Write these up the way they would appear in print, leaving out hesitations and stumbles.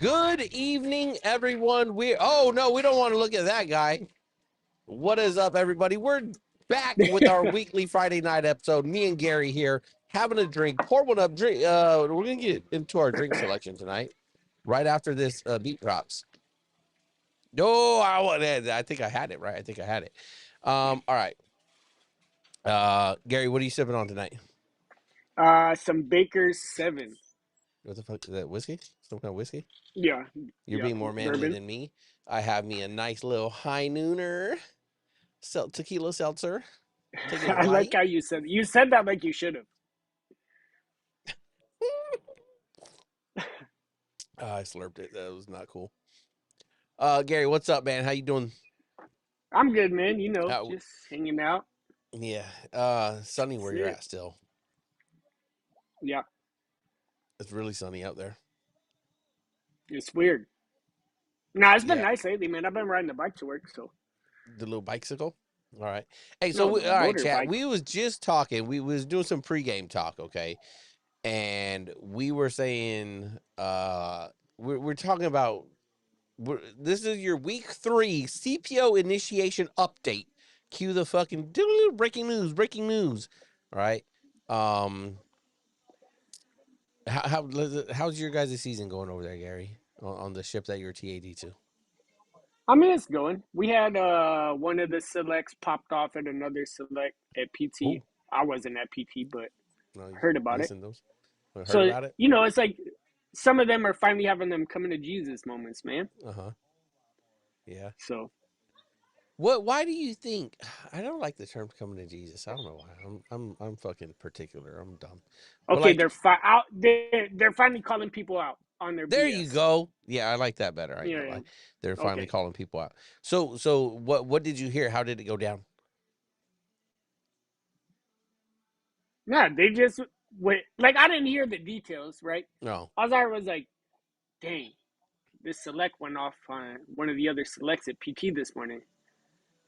Good evening, everyone. Oh no, we don't want to look at that guy. What is up, everybody? We're back with our weekly Friday night episode. Me and Gary here having a drink. Pour one up. Drink. We're gonna get into our drink selection tonight, right after this beat drops. No, I think I had it right. I think I had it. All right. Gary, what are you sipping on tonight? Some Baker's 7. What the fuck is that? Whiskey? Some kind of whiskey? Yeah, You're yeah, being more manly bourbon. than me. I have me a nice little high nooner tequila seltzer. Taking it I like light. how you said that like you should have. I slurped it. That was not cool. Gary, what's up, man? How you doing? I'm good, man. Uh, Just hanging out. yeah. Sunny That's where you're it. at still. Yeah, It's really sunny out there. it's weird. Nah, it's been Yeah. nice lately, man. I've been riding the bike to work, so The little bicycle. All right. Hey, no, all the right, chat. motorbike. We was just talking. We was doing some pregame talk, okay? And we were saying, we're talking about. This is your week 3 CPO initiation update. Cue the fucking breaking news, breaking news. All right. Um, how's your guys' season going over there, Gary? On the ship that you're TAD to? I mean, it's going. We had one of the selects popped off at another select at PT. Who? I wasn't at PT, but No, you heard about it. missing those? Heard So about it? it's like some of them are finally having them coming to Jesus moments, man. Uh huh. Yeah. So What? Why do you think? I don't like the term "coming to Jesus." I don't know why. I'm fucking particular. I'm dumb. But okay, like, they're out. They're finally calling people out on their there you BS. go. Yeah, I like that better. I ain't gonna Yeah. lie. They're finally Okay. calling people out. So what did you hear? How did it go down? Yeah, they just went like I didn't hear the details, right? No. All I heard was like, dang, this select went off on one of the other selects at PT this morning.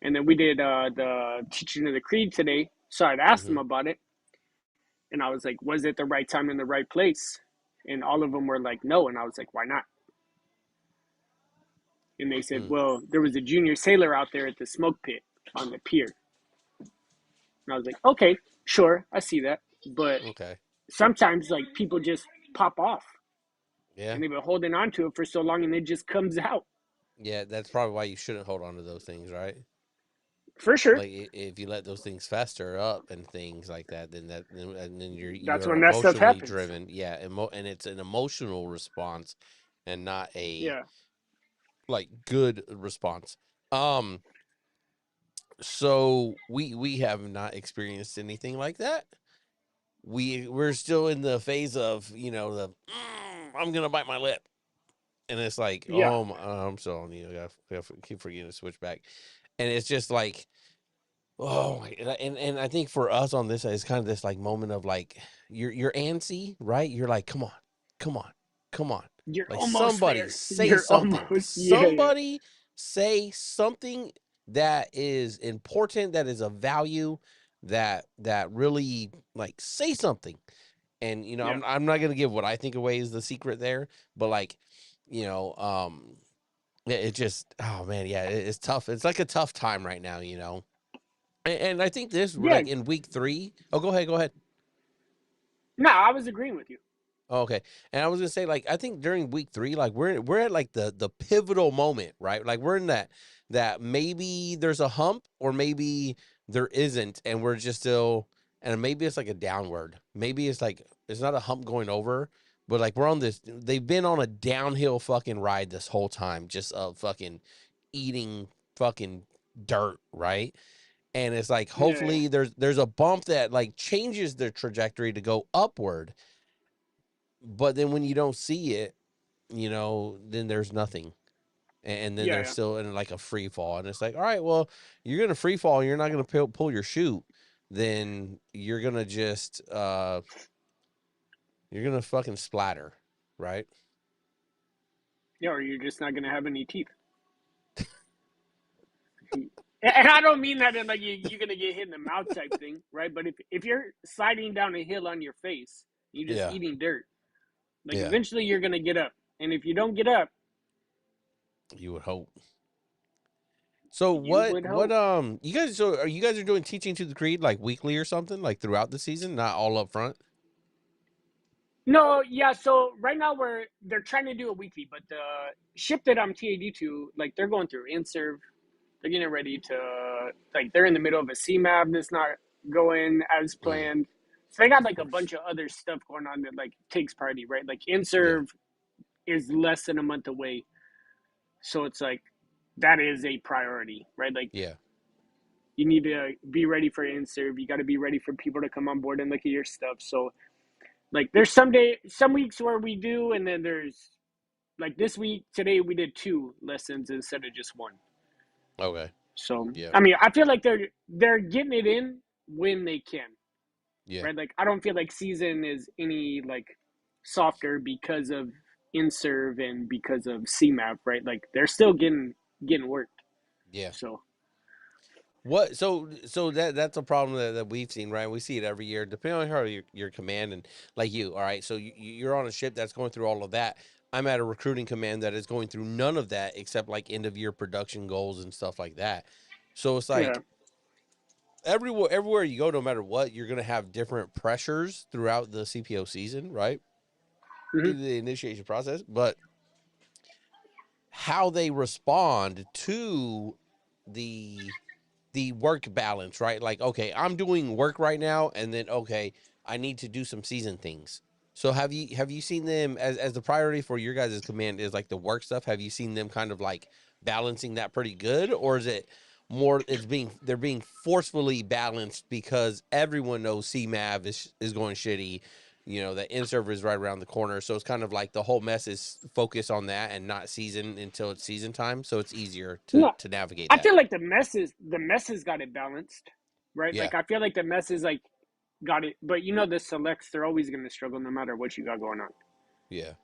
And then we did the teaching of the creed today. So I'd asked them Mm-hmm. about it. And I was like, was it the right time in the right place? And all of them were like, no. And I was like, why not? And they said, Mm. well, there was a junior sailor out there at the smoke pit on the pier. And I was like, okay, sure, I see that. But Okay. sometimes, like, people just pop off Yeah. and they've been holding on to it for so long and it just comes out. Yeah. That's probably why you shouldn't hold on to those things, right? For sure. Like if you let those things fester up and things like that, and then That's you're when that stuff emotionally happens. driven. Yeah. And it's an emotional response and not a Yeah. like good response. Um. So we have not experienced anything like that. We're still in the phase of I'm gonna bite my lip, and it's like Yeah. I'm so gotta keep forgetting to switch back, and it's just like and I think for us on this it's kind of this like moment of like you're antsy, right? You're like come on, come on, You're like almost somebody there. say You're something, almost, yeah. somebody say something that is important, that is of value, that really like say something. And Yeah. I'm not gonna give what I think away is the secret there, but like, it just oh man, yeah, it's tough. It's like a tough time right now, And I think this we're Yeah. like in week 3. Oh, go ahead, go ahead. No, I was agreeing with you. Oh, okay, and I was gonna say like I think during week 3, like we're at like the pivotal moment, right? Like we're in that maybe there's a hump or maybe there isn't, and we're just still, and maybe it's like a downward. Maybe it's like it's not a hump going over, but like we're on this. They've been on a downhill fucking ride this whole time, just fucking eating fucking dirt, right? And it's like Yeah. hopefully there's a bump that like changes the trajectory to go upward, but then when you don't see it, then there's nothing. And then Yeah. they're Yeah. still in like a free fall. And it's like, all right, well, you're going to free fall. And you're not going to pull your chute. Then you're going to just, you're going to fucking splatter. Right. Yeah. Or you're just not going to have any teeth. And I don't mean that in like you're going to get hit in the mouth type thing, right? But if you're sliding down a hill on your face, you're just Yeah. eating dirt, like Yeah. eventually you're going to get up And if you don't get up, You would hope. So you would what hope. you guys so are you guys are doing teaching to the creed like weekly or something like throughout the season, not all up front? No, yeah. So right now they're trying to do it weekly, but the ship that I'm TAD to, like they're going through in-serve. They're getting ready to like they're in the middle of a CMAB that's not going as Mm, planned. So they got of like a course. bunch of other stuff going on that like takes priority, right? Like Yeah. in-serve is less than a month away, so it's like that is a priority, right? Like Yeah. you need to be ready for in-serve. You got to be ready for people to come on board and look at your stuff. So like there's some weeks where we do, and then there's like this week today we did two lessons instead of just one. Okay. So Yeah. I mean I feel like they're getting it in when they can, Yeah. right? Like I don't feel like season is any like softer because of in serve and because of CMAP, right? Like they're still getting worked. Yeah. So What so that's a problem that we've seen, right? We see it every year, depending on how your command and like you, all right. So you're on a ship that's going through all of that. I'm at a recruiting command that is going through none of that except like end of year production goals and stuff like that. So it's yeah. like everywhere you go, no matter what, you're gonna have different pressures throughout the CPO season, right? Mm-hmm. Through the initiation process, but how they respond to the the work balance, right? Like, okay, I'm doing work right now, and then okay, I need to do some season things. So have you seen them as the priority for your guys' command is like the work stuff? Have you seen them kind of like balancing that pretty good, or is it more they're being forcefully balanced because everyone knows CMAV is going shitty, you know, that in server is right around the corner. So it's kind of like the whole mess is focused on that and not season until it's season time. So it's easier No, to navigate I that. feel like the messes got it balanced, right? Yeah. Like I feel like the messes like got it, but you know the selects they're always going to struggle no matter what you got going on Yeah.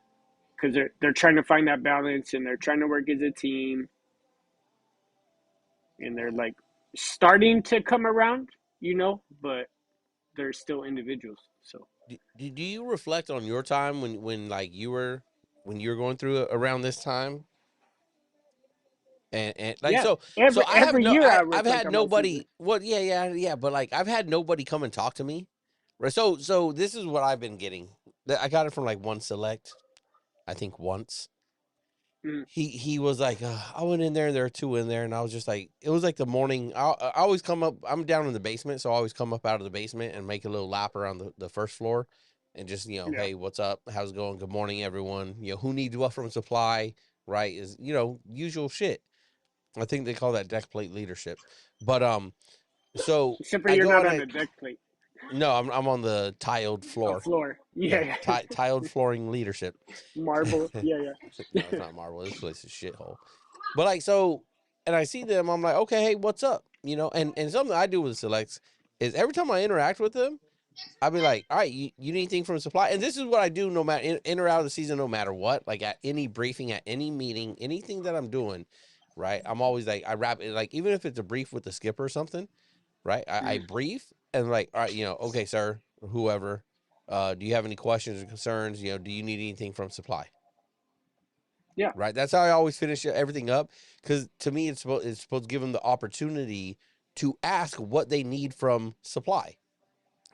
because they're trying to find that balance and they're trying to work as a team and they're Yeah. like starting to come around, but they're still individuals. So Do you reflect on your time when like when you were going through it around this time and like yeah, so I have every no year I I've reflect had on my season. nobody what yeah but like I've had nobody come and talk to me right so this is what I've been getting. I got it from like one select I think once Mm, he was like I went in there and there were two in there and I was just like it was like the morning I always come up I'm down in the basement so I always come up out of the basement and make a little lap around the first floor and just yeah, hey what's up how's it going good morning everyone who needs what from supply right is usual shit. I think they call that deck plate leadership but so except for I you're go not on on a the deck plate, no I'm on the tiled a floor. floor. Yeah, Yeah, yeah, tiled flooring leadership. marble. Yeah, No, it's not marble. This place is shithole. But like so, and I see them, I'm like, okay, hey, what's up? And something I do with selects is every time I interact with them, I'll be like, all right, you need anything from supply? And this is what I do no matter in or out of the season, no matter what. Like at any briefing, at any meeting, anything that I'm doing, right? I'm always like, I wrap it like even if it's a brief with the skipper or something, right? I mm, brief and like, all right, okay, sir, whoever, do you have any questions or concerns? Do you need anything from supply? yeah, Right. That's how I always finish everything up because to me it's supposed to give them the opportunity to ask what they need from supply.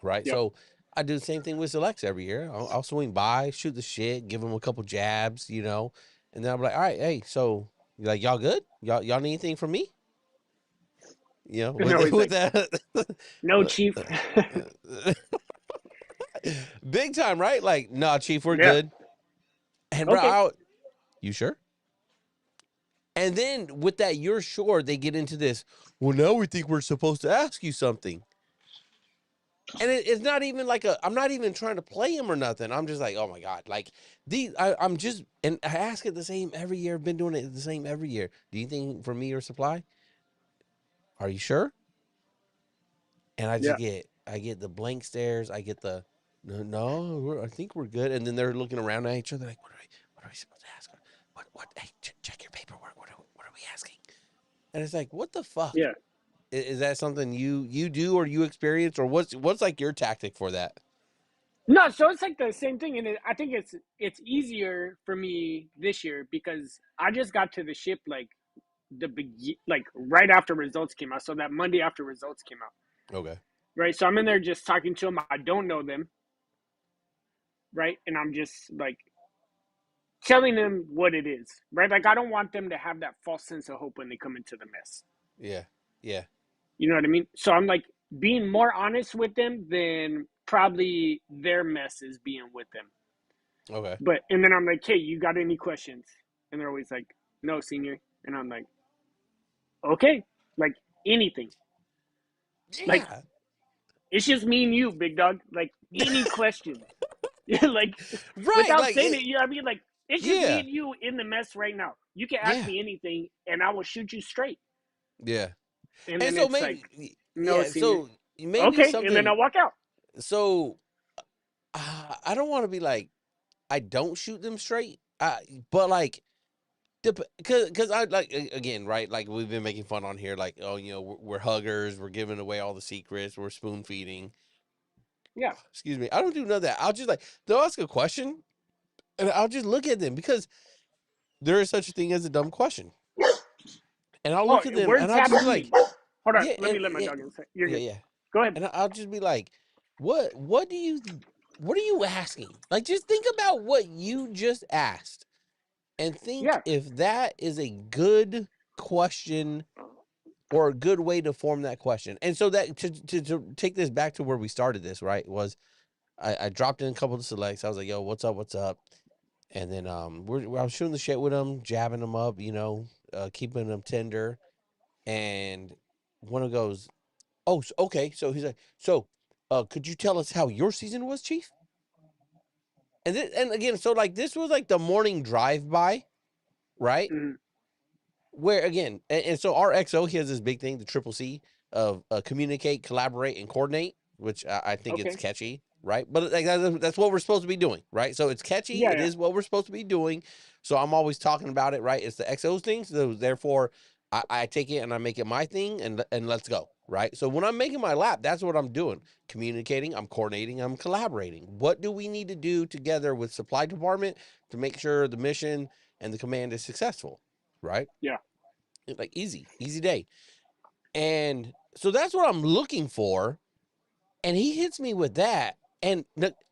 Right. yep. So I do the same thing with selects every year. I'll swing by, shoot the shit, give them a couple jabs, and then I'm like, all right, hey, so like y'all good? Y'all need anything from me? And With always with like, that. no, chief. Big time, right? Like, nah, chief, we're Yeah. good. And bro, Okay. you sure? And then with that, you're sure they get into this. Well, now we think we're supposed to ask you something. And it's not even like I'm not even trying to play him or nothing. I'm just like, oh my God. Like I'm just, and I ask it the same every year. I've been doing it the same every year. Do you think for me or supply? Are you sure? And Yeah. I get the blank stares. I get the, no, I think we're good. And then they're looking around at each other like, what are we supposed to ask? Hey, check your paperwork. What are we asking? And it's like, what the fuck? Yeah. Is that something you do or you experience or what's like your tactic for that? No, so it's like the same thing, and I think it's easier for me this year because I just got to the ship like like right after results came out. So that Monday after results came out, Okay. right? So I'm in there just talking to them. I don't know them, right? And I'm just like telling them what it is, right? Like I don't want them to have that false sense of hope when they come into the mess. Yeah. Yeah. You know what I mean? So I'm like being more honest with them than probably their mess is being with them. Okay. But and then I'm like, hey, you got any questions? And they're always like, no, senior. And I'm like, okay, like anything. Like Yeah. it's just me and you, big dog. Like any question. Like Right. without Like saying it. it, you know what I mean? Like it's just me Yeah. and you in the mess right now. You can ask Yeah. me anything and I will shoot you straight. Yeah. And And then so it's like, maybe, no, yeah. senior. So maybe Okay. And then I something. walk out. So I don't want to be like I don't shoot them straight. But like because I like again, right? Like we've been making fun on here, like oh, we're huggers, we're giving away all the secrets, we're spoon feeding. Yeah. Excuse me, I don't do none of that. I'll just like they'll ask a question, and I'll just look at them because there is such a thing as a dumb question, and I'll Oh, look at them and words I'll have just be like, meaning. Hold on. yeah, Let me and let my yeah, dog in. You're yeah, good. yeah, Go ahead. and I'll just be like, what do you, what are you asking? Like, just think about what you just asked, and think Yeah. if that is a good question or a good way to form that question. And so that to take this back to where we started this, right, was I dropped in a couple of selects. I was like, yo, what's up? What's up? And then I was shooting the shit with them, jabbing them up, keeping them tender. And one of them goes, oh, okay. So he's like, so could you tell us how your season was, Chief? And again, so like this was like the morning drive by, right? Mm-hmm. Where again, and so our XO, he has this big thing, the triple C of communicate, collaborate, and coordinate, which I think it's Okay. catchy, right? But like that's what we're supposed to be doing, right? So it's catchy. Yeah. It Yeah. is what we're supposed to be doing. So I'm always talking about it, right? It's the XO's thing. So therefore, I take it and I make it my thing, and let's go, right? So when I'm making my lap, that's what I'm doing: communicating, I'm coordinating, I'm collaborating. What do we need to do together with supply department to make sure the mission and the command is successful, right? Yeah. Like easy day. And so that's what I'm looking for. And he hits me with that. And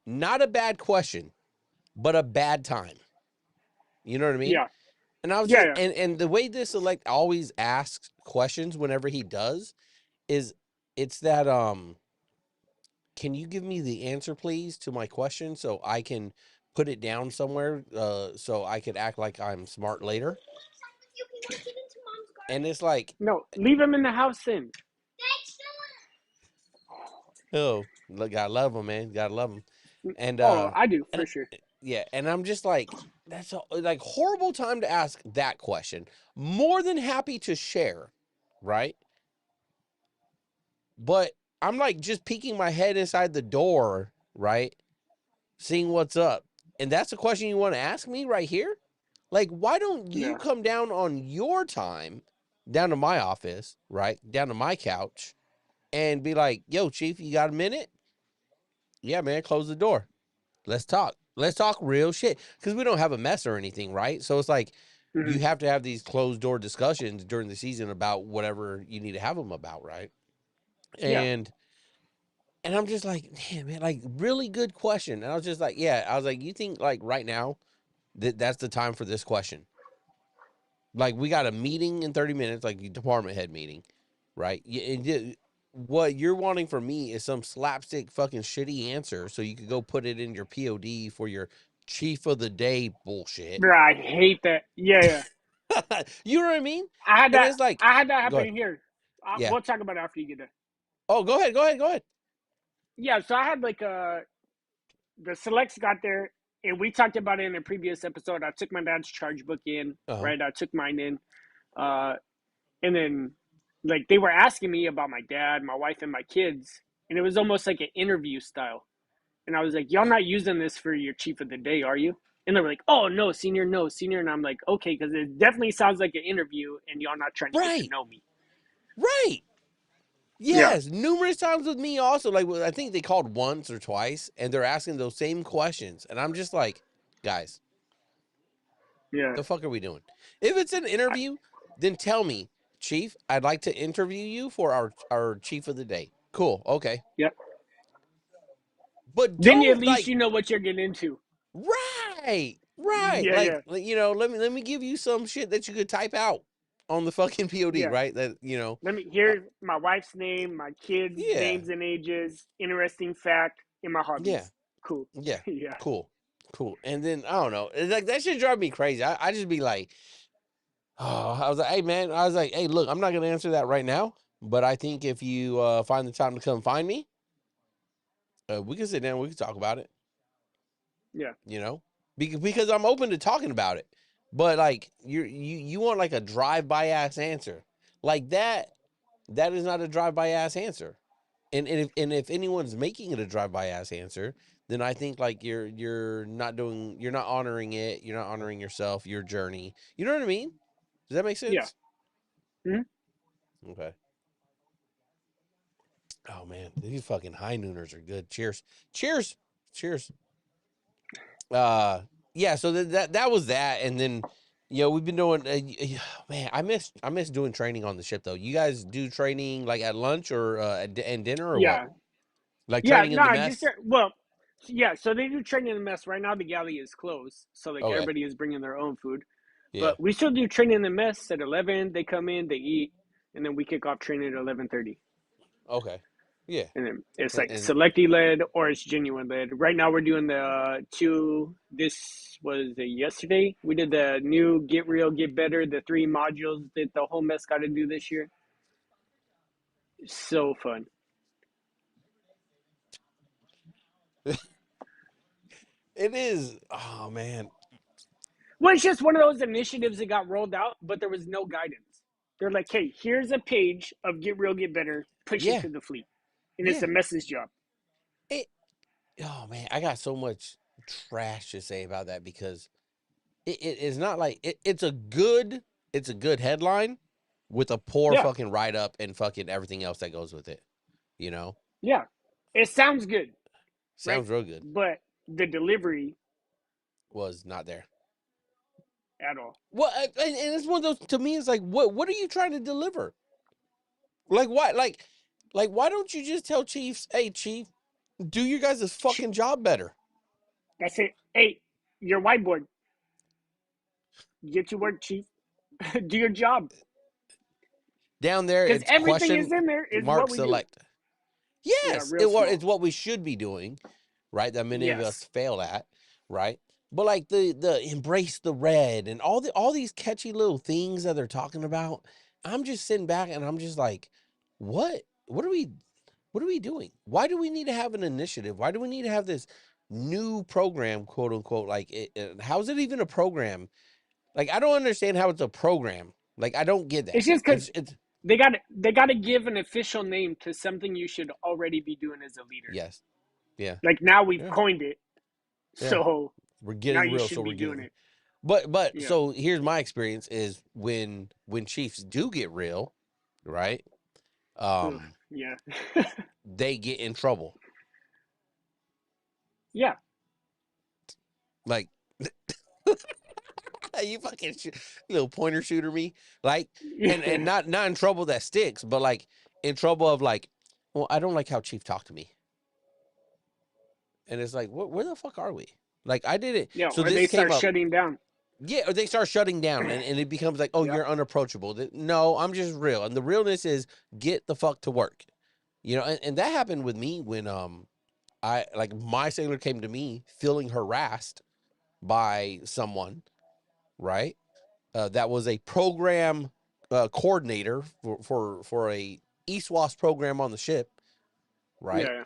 not a bad question, but a bad time. You know what I mean? Yeah. And I was Yeah. just Yeah. and the way this select always asks questions whenever he does is it's that can you give me the answer please to my question so I can put it down somewhere so I could act like I'm smart later. And it's like, No, leave him in the house then. oh, look, gotta love him, man. Gotta love him. And Oh, I do and for sure. yeah, and I'm just like, that's a like horrible time to ask that question. More than happy to share, right? But I'm like just peeking my head inside the door, right? Seeing what's up. And that's a question you want to ask me right here? Like, why don't you Yeah. come down on your time, down to my office, right? Down to my couch, and be like, yo, Chief, you got a minute? Yeah, man, close the door. Let's talk. Let's talk real shit because we don't have a mess or anything, right? So it's like you Mm-hmm. have to have these closed door discussions during the season about whatever you need to have them about, right? Yeah. And I'm just like, damn, man, like really good question. And I was just like, yeah, I was like, you think like right now that that's the time for this question? Like we got a meeting in 30 minutes, like department head meeting, right? What you're wanting from me is some slapstick fucking shitty answer so you could go put it in your POD for your chief of the day bullshit. Bro, I hate that. Yeah. Yeah. You know what I mean? I had And that. it's like, I had that go ahead. happen here. Yeah. We'll talk about it after you get done. Oh, go ahead. Go ahead. Go ahead. Yeah. So I had like the selects got there, and we talked about it in a previous episode. I took my dad's charge book in, Uh huh. right? I took mine in, uh, and then like they were asking me about my dad, my wife, and my kids, and it was almost like an interview style. And I was like, "Y'all not using this for your chief of the day, are you?" And they were like, "Oh no, senior, no, senior." And I'm like, "Okay," because it definitely sounds like an interview, and y'all not trying to get to Right. know me. Right. Yeah, Yes, numerous times with me also. Like I think they called once or twice, and they're asking those same questions, and I'm just like, guys, yeah, the fuck are we doing? If it's an interview, then tell me, Chief, I'd like to interview you for our Chief of the Day. Cool, okay, yeah. but Then at don't least like you know what you're getting into. right, Yeah, like yeah, let me give you some shit that you could type out on the fucking POD, yeah. right? That uh, Here's my wife's name, my kids' yeah, names and ages, interesting fact, and my yeah. hobbies. Cool. Yeah. Yeah, Cool. Cool. And then I don't know. It's like that shit drive me crazy. I just be like, oh, I was like, hey man, I was like, hey, look, I'm not gonna answer that right now. But I think if you find the time to come find me, we can sit down, we can talk about it, yeah, you know? Because I'm open to talking about it. But like you want like a drive-by ass answer. Like that is not a drive-by ass answer. And if anyone's making it a drive-by ass answer, then I think like you're not honoring it, you're not honoring yourself, your journey. You know what I mean? Does that make yeah. sense? Hmm. Okay. Oh man, these fucking high nooners are good. Cheers. Cheers. Cheers. Uh yeah, so that was that, and then we've been doing man, I miss doing training on the ship though. You guys do training like at lunch or and dinner or what? Yeah, Like yeah. training in the No, just mess? well, yeah. So they do training in the mess right now. The galley is closed, so like Okay. everybody is bringing their own food. Yeah. But we still do training in the mess at 11. They come in, they eat, and then we kick off training at 11:30. Okay. Yeah. And then it's like And selectee led or it's genuine led. Right now we're doing the two. This was yesterday. We did the new Get Real, Get Better, the three modules that the whole mess got to do this year. So fun. it is. Oh man. Well, it's just one of those initiatives that got rolled out, but there was no guidance. They're like, hey, here's a page of Get Real, Get Better, push it Yeah. to the fleet. And it's Yeah. a message job. It. Oh man, I got so much trash to say about that because it is not like it's a good headline with a poor Yeah, fucking write up and fucking everything else that goes with it. You know, yeah. It sounds good, right? sounds real good. But the delivery Was not there. at all. Well, and it's one of those to me. It's like, what are you trying to deliver? Like, why? Like, why don't you just tell Chiefs, hey, Chief, do your guys' fucking job better? That's it. Hey, your whiteboard. Get to work, chief. Do your job. Down there, Because it's everything is question in there is mark what we do. select. Yeah, Yes, real small. it's what we should be doing, right? That many of us Yes. fail at, right? But like the embrace the red and all these catchy little things that they're talking about, I'm just sitting back and I'm just like, what? What are we doing? Why do we need to have an initiative? Why do we need to have this new program, quote unquote? Like, how is it even a program? Like, I don't understand how it's a program. Like, I don't get that. It's just because It's they got to give an official name to something you should already be doing as a leader. yes, yeah, Like now we've yeah, coined it, yeah. so We're now getting you real, so should we're be doing getting. it. But Yeah. so here's my experience is when Chiefs do get real, right? Ugh, Um, yeah. they get in trouble. Yeah. Like you fucking little pointer shooter me, like, and Yeah. not in trouble that sticks, but like in trouble of like, well, I don't like how Chief talked to me, and it's like, where the fuck are we? Like I did it. Yeah. So Or they this came start up. shutting down. Yeah, or they start shutting down, and it becomes like, oh, Yeah. you're unapproachable. No, I'm just real, and the realness is get the fuck to work. And that happened with me when I like my sailor came to me feeling harassed by someone, right? That was a program coordinator for a ESWAS program on the ship, right? Yeah.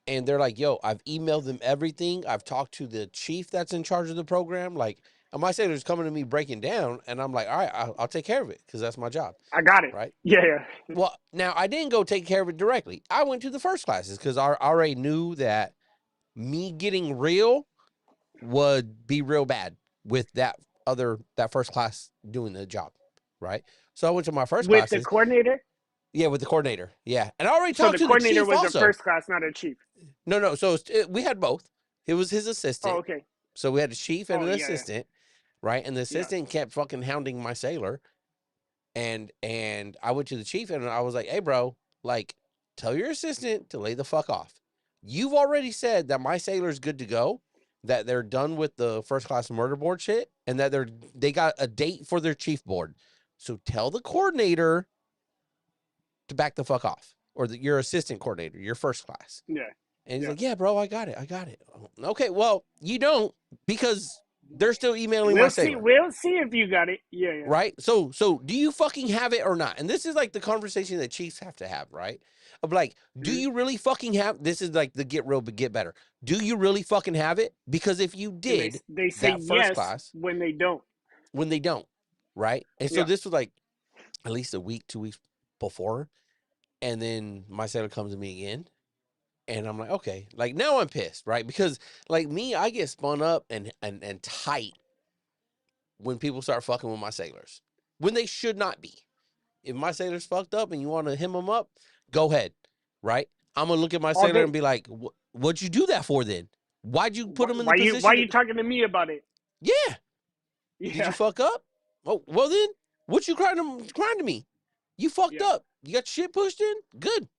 And they're like, "Yo, I've emailed them everything. I've talked to the chief that's in charge of the program. Like, and my sailor's coming to me breaking down, and I'm like, all right, I'll take care of it because that's my job, I got it. right? Yeah. Yeah. Well, now I didn't go take care of it directly. I went to the first classes because I already knew that me getting real would be real bad with that first class doing the job, right? So I went to my first With the classes. coordinator. Yeah, with the coordinator. Yeah, and I already So talked the to the coordinator chief was a also. first class, not a chief. No, no. So we had both. It was his Oh, assistant. okay. So we had a chief and Oh, an yeah, assistant, right? And the yeah, assistant kept fucking hounding my sailor, and I went to the chief and I was like, "Hey, bro, like, tell your assistant to lay the fuck off. You've already said that my sailor's good to go, that they're done with the first class murder board shit, and that they got a date for their chief board. So tell the coordinator to back the fuck off, or your assistant coordinator, your first class." yeah, And he's yeah. like, "Yeah, bro, I got it. I got it." Okay, well, you don't, because they're still emailing my We'll see. sailor. We'll see if you got it. Yeah, yeah. Right? So do you fucking have it or not? And this is like the conversation that chiefs have to have, right? Of like, do Mhm. you really fucking have, this is like the get real but get better. Do you really fucking have it? Because if you And did they say that first yes class, when they don't. when they don't, right? And so Yeah. this was like at least a week, 2 weeks before. And then my sailor comes to me again. And I'm like, okay, like now I'm pissed, right? Because like me, I get spun up and tight when people start fucking with my sailors when they should not be. If my sailor's fucked up and you want to hem him up, go ahead, right? I'm gonna look at my All sailor and day. be like, "What'd you do that for then? Why'd you put him in the Why position you to?" talking to me about it? Yeah, did you Yeah, fuck up? Oh, well then, what you crying to me? You fucked yeah. up. You got shit pushed in. Good.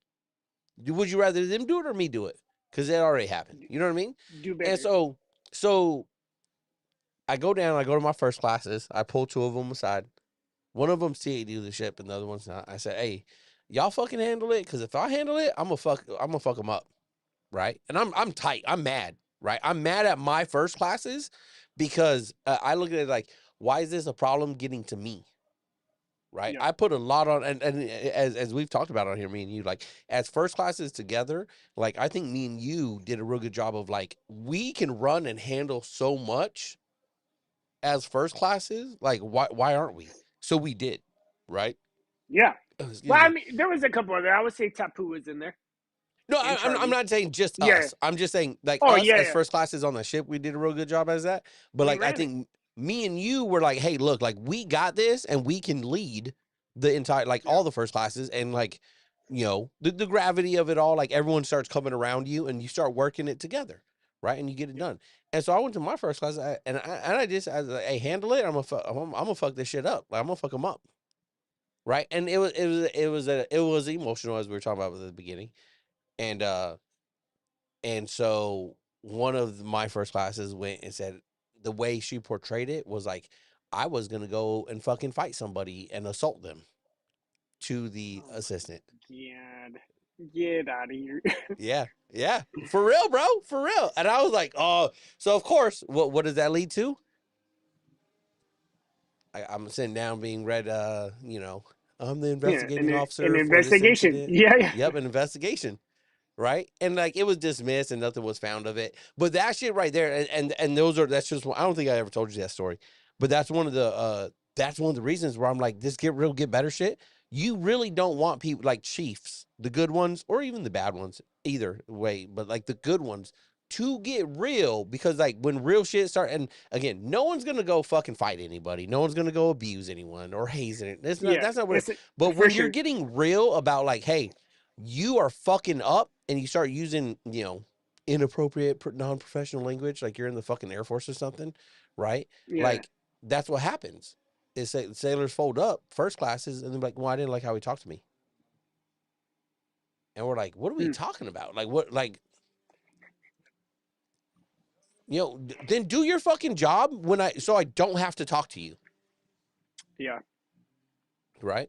Would you rather them do it or me do it? Because it already happened. You know what I mean? Do And better. so I go down. I go to my first classes. I pull two of them aside. One of them's TA dealership, and the other one's not. I said, "Hey, y'all fucking handle it, because if I handle it, I'm gonna fuck them up, right?" And I'm tight. I'm mad, right? I'm mad at my first classes because I look at it like, why is this a problem getting to me, right? Yeah, I put a lot on, and as we've talked about on here, me and you, like as first classes together, like I think me and you did a real good job of like we can run and handle so much as first classes. Like why aren't we? So we did, right? yeah. Well, Excuse I me. mean, there was a couple other. I would say Tapu was in there No, and I'm Charlie. not saying just Yeah. us. I'm just saying like Oh, us yeah, as yeah. first classes on the ship, we did a real good job as that. But We like I ran it. think me and you were like, hey, look, like we got this and we can lead the entire like Yeah, all the first classes, and like the gravity of it all, like everyone starts coming around you and you start working it together, right? And you get it yeah, done. And so I went to my first class, I was like, hey, handle it. I'm gonna fuck this shit up. Like I'm gonna fuck them up, right? And it was emotional, as we were talking about at the beginning, and so one of my first classes went and said the way she portrayed it was like I was gonna go and fucking fight somebody and assault them to the Oh assistant. my God. Get out of here. Yeah, yeah, for real, bro, for real. And I was like, oh, so of course, what does that lead to? I'm sitting down being read, I'm the Yeah, investigating an officer for this investigation. incident. Yeah, yeah, Yep, an investigation. Right? And like it was dismissed and nothing was found of it. But that shit right there, and that's just I don't think I ever told you that story. But that's one of the reasons where I'm like, this get better shit. You really don't want people like chiefs, the good ones, or even the bad ones, either way, but like the good ones to get real, because like when real shit start, and again, no one's gonna go fucking fight anybody. No one's gonna go abuse anyone or haze it. yeah. That's not what it, It's but for when you're sure. getting real about like, hey, you are fucking up, and you start using, inappropriate non-professional language, like you're in the fucking Air Force or something, right? Yeah. Like that's what happens. Is sailors fold up first classes and they're like, well, I didn't like how he talked to me. And we're like, what are we Hmm. talking about? Like what, like, then do your fucking job so I don't have to talk to you. Yeah. Right?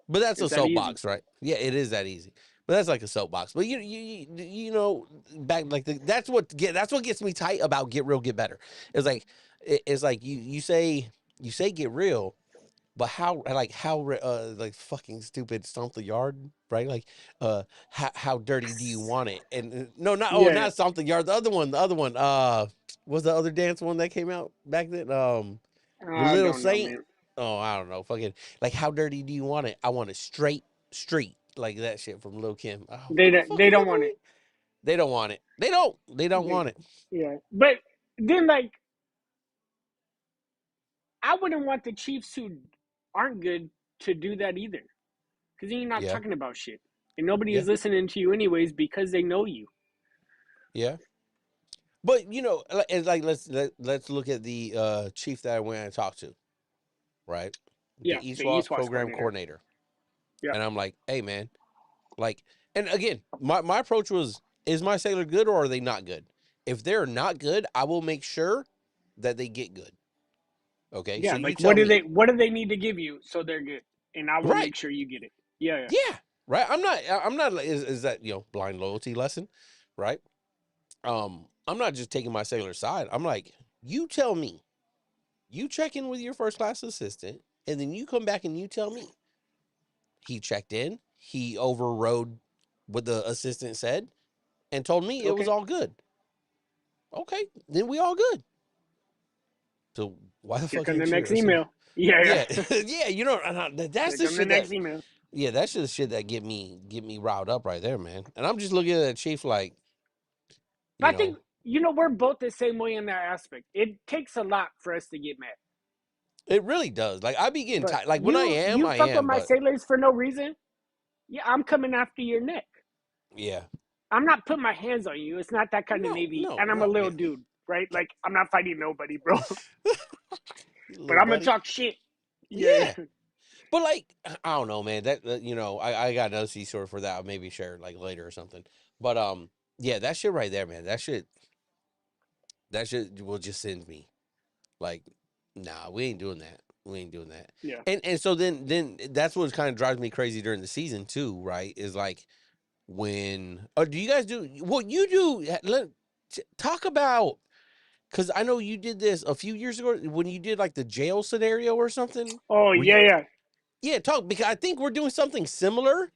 But that's a It's that easy. soapbox, right? Yeah, it is that easy. But that's like a soapbox. But back like that's what gets me tight about get real, get better. It's like it's like you say get real, but how like fucking stupid stomp the yard, right? Like how dirty do you want it? And no, Yeah. not stomp the yard. The other one. Was the other dance one that came out back then? The I Little don't know, Saint. man. Oh, I don't know. Fucking like, how dirty do you want it? I want it straight street, like that shit from Lil Kim. Oh, what the fuck They is that don't want it. movie? They don't want it. They don't. They don't They, want it. yeah. But then, like, I wouldn't want the Chiefs who aren't good to do that either. because you're not Yeah. talking about shit, and nobody Yeah. is listening to you anyways because they know you. Yeah. But it's like let's look at the chief that I went and talked to, right? Yeah, The East the Loss East West program coordinator. coordinator. Yeah. And I'm like, hey man, like, and again, my approach was, is my sailor good or are they not good? If they're not good, I will make sure that they get good. Okay, so Yeah, you like tell me. what do they need to give you so they're good, and I will Right. make sure you get it. Yeah, yeah. Yeah. Right. I'm not is that, blind loyalty lesson, right? I'm not just taking my sailor side. I'm like, you tell me. You check in with your first class assistant, and then you come back and you tell me. He checked in, he overrode what the assistant said, and told me it was Okay. all good. Okay, then we all good. So why the Here fuck come the ain't next your assistant? email. Yeah, Yeah, yeah. yeah, that's Here the come the shit that, next email. yeah, that's just shit that get me riled up right there, man. And I'm just looking at that chief like, you I know, think we're both the same way in that aspect. It takes a lot for us to get mad. it really does. Like I be getting But tired. Like when you I fuck with am, my but sailors for no reason. Yeah, I'm coming after your neck. yeah, I'm not putting my hands on you. It's not that kind of no, Navy. no, And I'm a no, little yeah, dude, right? Like, I'm not fighting nobody, bro. But little I'm going to buddy, talk shit. Yeah. yeah. But like, I don't know, man. That I got another sea story for that. I'll maybe share like later or something. But yeah, that shit right there, man. That shit will just send me like, nah, we ain't doing that. We ain't doing that. Yeah. And so then that's what kind of drives me crazy during the season too, right? Is like when do you guys do what you do? Talk about, because I know you did this a few years ago when you did like the jail scenario or something. Oh, Were you? yeah, yeah. Yeah, talk, because I think we're doing something similar,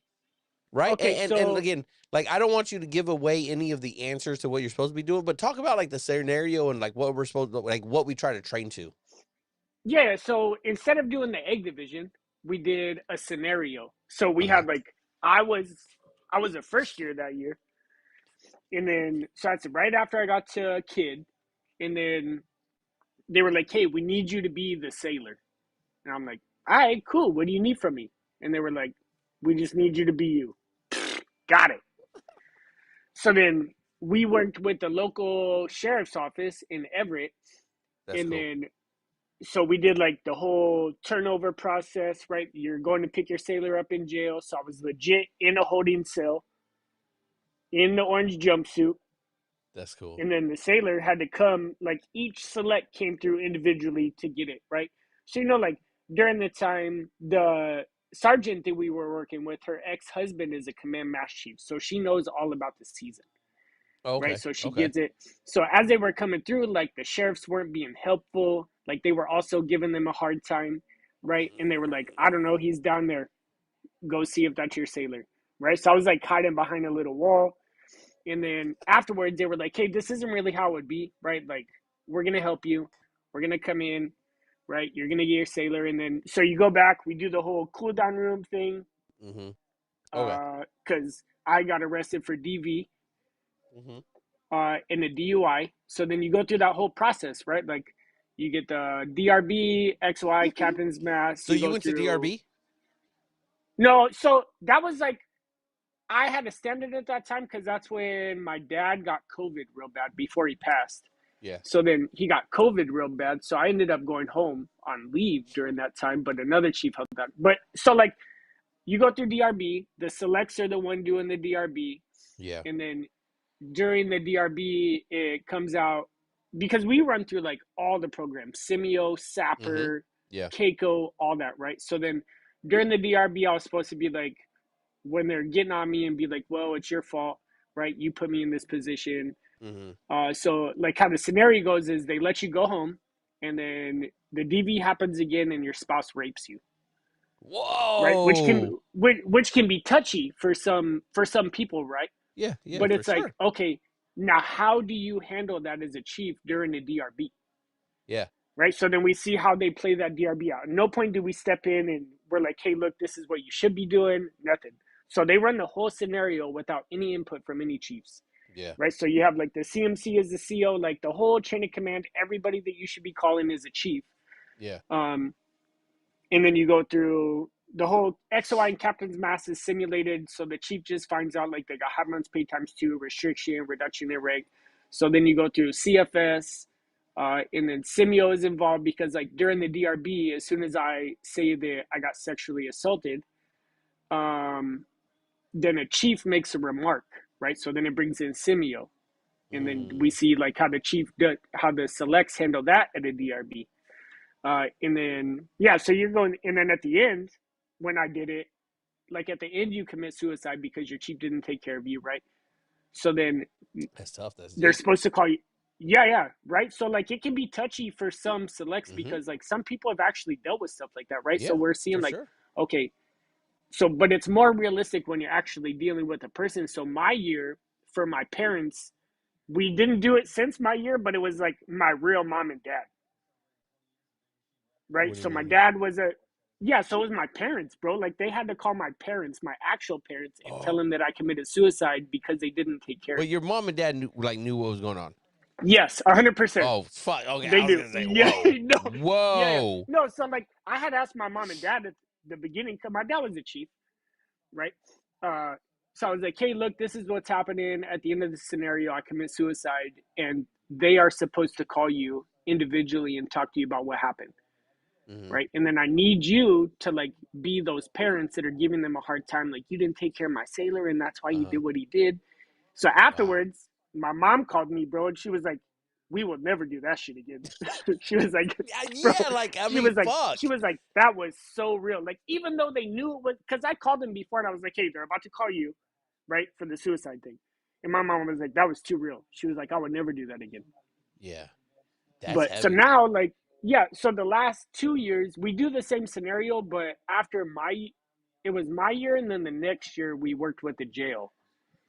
right? Okay, And so, again, like I don't want you to give away any of the answers to what you're supposed to be doing, but talk about like the scenario and like what we're supposed to, like what we try to train to. yeah, so instead of doing the egg division, we did a scenario. So we Uh huh. had like, I was, I was a first year that year. And then, so that's right after I got to kid. And then they were like, hey, we need you to be the sailor. And I'm like, all right, cool. What do you need from me? And they were like, we just need you to be you. Got it. So then we worked with the local sheriff's office in Everett. That's And cool. then, so we did like the whole turnover process, right? You're going to pick your sailor up in jail. So I was legit in a holding cell in the orange jumpsuit. That's cool. And then the sailor had to come, like each select came through individually to get it, right? So, like during the time, the sergeant that we were working with, her ex-husband is a command master chief, so she knows all about the season, Oh, right? okay. So she Okay. gets it. So as they were coming through, like the sheriffs weren't being helpful, like they were also giving them a hard time, right? And they were like, I don't know, he's down there, go see if that's your sailor, right? So I was like hiding behind a little wall. And then afterwards, they were like, hey, this isn't really how it would be, right? Like, we're going to help you. We're going to come in, right? You're going to get your sailor. And then, so you go back, we do the whole cool down room thing, Mm-hmm. Okay. because I got arrested for DV Mm-hmm. in a DUI. So then you go through that whole process, right? Like, you get the DRB, XY, captain's mass. So You you go went to through. DRB? No, so that was like, I had to stand it at that time because that's when my dad got COVID real bad before he passed. Yeah. So then he got COVID real bad. So I ended up going home on leave during that time, but another chief held that. But so like you go through DRB, the selects are the one doing the DRB, Yeah. and then during the DRB it comes out because we run through like all the programs, Simeo, Mm-hmm. Sapper, Yeah. Keiko, all that, right? So then during the DRB I was supposed to be like when they're getting on me and be like, well, it's your fault, right? You put me in this position. Mm-hmm. So like how the scenario goes is they let you go home and then the DV happens again and your spouse rapes you, right? Whoa. Which can be touchy for some people, right? Yeah. Yeah. But For it's like, sure. okay, now how do you handle that as a chief during the DRB? Yeah. Right? So then we see how they play that DRB out. At no point do we step in and we're like, hey, look, this is what you should be doing. Nothing. So they run the whole scenario without any input from any chiefs. Yeah. Right? So you have like the CMC as the CO, like the whole chain of command, everybody that you should be calling is a chief. Yeah. Um, and then you go through the whole XOI and captain's mass is simulated. So the chief just finds out like they got half months pay times two, restriction, reduction in rank. So then you go through CFS, and then Simio is involved because like during the DRB, as soon as I say that I got sexually assaulted, then a chief makes a remark, right? So then it brings in Simio, and then we Mm. see like how the chief does, how the selects handle that at a DRB. And then yeah, so you're going, and then at the end, when I did it, like at the end, you commit suicide because your chief didn't take care of you, right? So then That's tough. That's they're deep. supposed to call you. Yeah, yeah, right. So like it can be touchy for some selects Mm-hmm. because like some people have actually dealt with stuff like that, right? So Yeah, we're seeing for like, sure. okay, so but it's more realistic when you're actually dealing with a person. So my year for my parents, we didn't do it since my year, but it was like my real mom and dad, right? What do you So my mean? dad was a, yeah, so it was my parents, bro. Like they had to call my parents, my actual parents, and tell Oh, them that I committed suicide because they didn't take care of but me. your mom and dad knew what was going on. Yes, 100%. Oh, fuck. Okay, They I was do. gonna say, Yeah, whoa, no, yeah, yeah. whoa. No, so like I had asked my mom and dad at the beginning because my dad was the chief, right? Uh, so I was like, hey, look, this is what's happening at the end of the scenario. I commit suicide, and they are supposed to call you individually and talk to you about what happened, Mm-hmm. right? And then I need you to like be those parents that are giving them a hard time, like you didn't take care of my sailor, and that's why Uh you huh. did what he did. So Wow. afterwards, my mom called me, bro, and she was like, "We will never do that shit again." She was like, Yeah, "Bro," yeah. Like, I she mean, was like, fuck. "That was so real." Like even though they knew it was, because I called them before, and I was like, "Hey, they're about to call you, right, for the suicide thing," and my mom was like, "That was too real." She was like, "I would never do that again." Yeah, that's But so heavy, man. now, like, yeah, so the last 2 years we do the same scenario, but after my, it was my year, and then the next year we worked with the jail.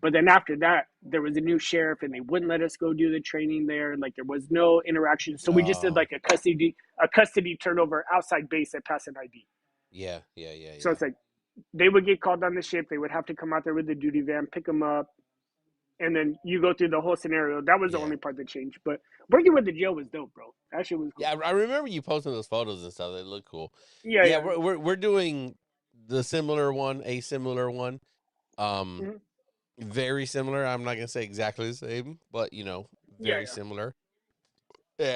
But then after that, there was a new sheriff, and they wouldn't let us go do the training there. Like there was no interaction, so we just did Oh, like a custody turnover outside base at Pass an ID. yeah, yeah, yeah, So yeah, it's like they would get called on the ship. They would have to come out there with the duty van, pick them up, and then you go through the whole scenario. That was the yeah, only part that changed. But working with the jail was dope, bro. That shit was cool. yeah. I remember you posting those photos and stuff. They look cool. Yeah, Yeah, yeah. we're doing the similar one, a similar one. Um, Mhm. very similar. I'm not gonna say exactly the same, but Yeah, very yeah. similar.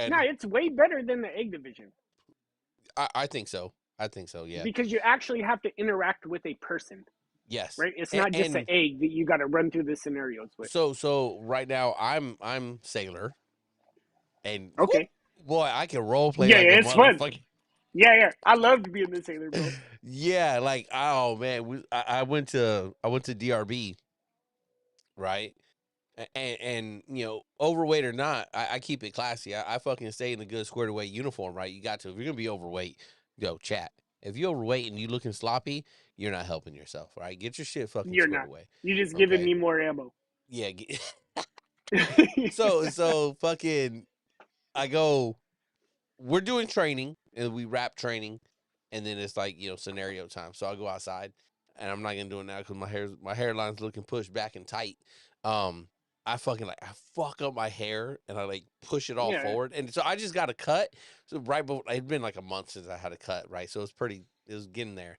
No, And it's way better than the egg division I think so. I think so. Yeah. because you actually have to interact with a person, Yes. right? It's And, not just an and egg that you got to run through the scenarios with. so right now I'm Sailor, and whoop, Okay. boy, I can role play Yeah, like a yeah, it's fun. motherfucker. Yeah, yeah. I loved being the sailor, bro. Yeah, like oh man, I went to DRB, right? And overweight or not, I keep it classy. I fucking stay in a good squared away uniform, right? You got to. If you're gonna be overweight, go chat. If you're overweight and you looking sloppy, you're not helping yourself, right? Get your shit fucking You're squared not. away. You just giving Okay. me more ammo. Yeah. Yeah, So fucking I go, we're doing training and we wrap training, and then it's like scenario time. So I go outside, and I'm not gonna do it now because my hairline's looking pushed back and tight. Um, I fucking I fuck up my hair and I like push it all yeah, forward, and so I just got a cut. So right before it'd been like a month since I had a cut, right? So it was getting there,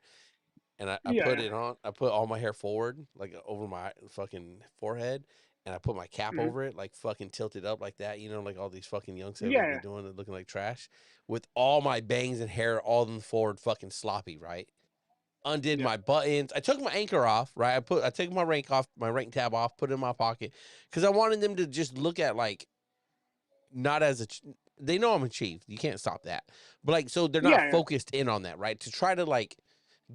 and I put yeah. it on. I put all my hair forward, like over my fucking forehead, and I put my cap Mhm. over it, like fucking tilted up like that. Like all these fucking young sailors be Yeah, doing it, looking like trash, with all my bangs and hair all in forward, fucking sloppy, right? Undid yeah, my buttons. I took my anchor off, right? I took my rank tab off, put it in my pocket, because I wanted them to just look at like not as they know I'm a chief. You can't stop that, but like so they're not yeah, yeah, focused in on that, right? To try to like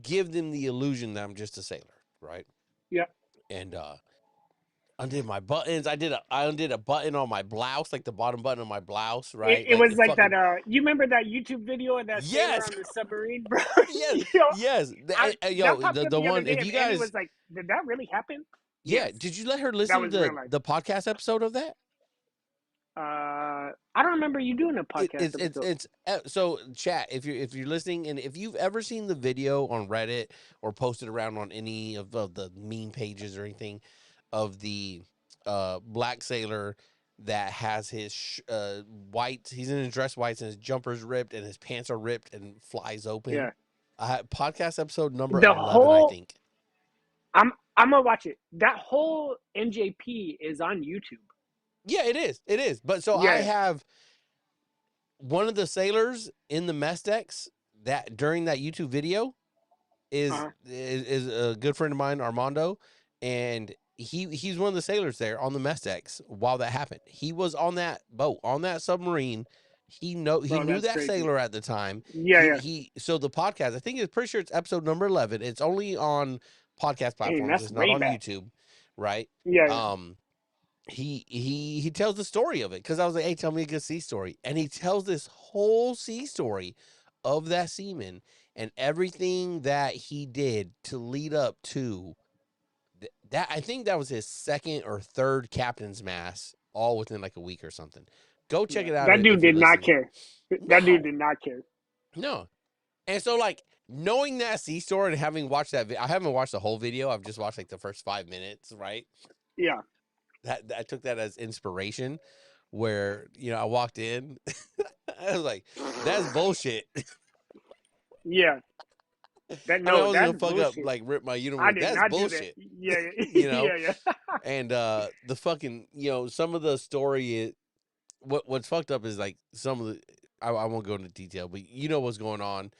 give them the illusion that I'm just a sailor, right? yeah. And undid my buttons. I undid a button on my blouse, like the bottom button of my blouse, right? It Like was it like that. fucking You remember that YouTube video of that sailor yes, on the submarine, bro? yes, Yo, yes. that Yo, popped up the the other one. day, If and you Andy guys, was like, "Did that really happen?" yeah, Yes, did you let her that listen was to real life. the podcast episode of that? I don't remember you doing a podcast episode. So chat if you're listening, and if you've ever seen the video on Reddit or posted around on any of the meme pages or anything of the black sailor that has his white, he's in his dress whites and his jumper's ripped and his pants are ripped and flies Yeah, open. Podcast episode number The 11, I whole think. I'm gonna watch it. That whole NJP is on YouTube. Yeah, it is. It is. But so I Yeah. have one of the sailors in the mess decks that during that YouTube video Uh-huh. is a good friend of mine, Armando, and he's one of the sailors there on the mess decks while that happened. He was on that boat, on that submarine. He Bro, knew that's that crazy. sailor at the time. Yeah, yeah. He so the podcast, I think it's pretty sure it's episode number 11. It's only on podcast Dang, platforms. that's It's not way on back. YouTube, right? Yeah, yeah. Um he tells the story of it because I was like, hey, tell me a good sea story. And he tells this whole sea story of that seaman and everything that he did to lead up to that. I think that was his second or third captain's mass, all within like a week or something. Go check Yeah. it out That dude if you're did not listening. care. That dude No, did not care. no. And so, like, knowing that sea story and having watched that, I haven't watched the whole video. I've just watched like the first 5 minutes, right? Yeah. I took that as inspiration. Where I walked in, I was like, "That's bullshit." Yeah. That I mean, I no, wasn't that's gonna fuck up bullshit. like rip my I uniform. did That's not do that. bullshit, Yeah, you know. yeah, yeah. And the fucking some of the story is what's fucked up is like some of the I won't go into detail, but you know what's going on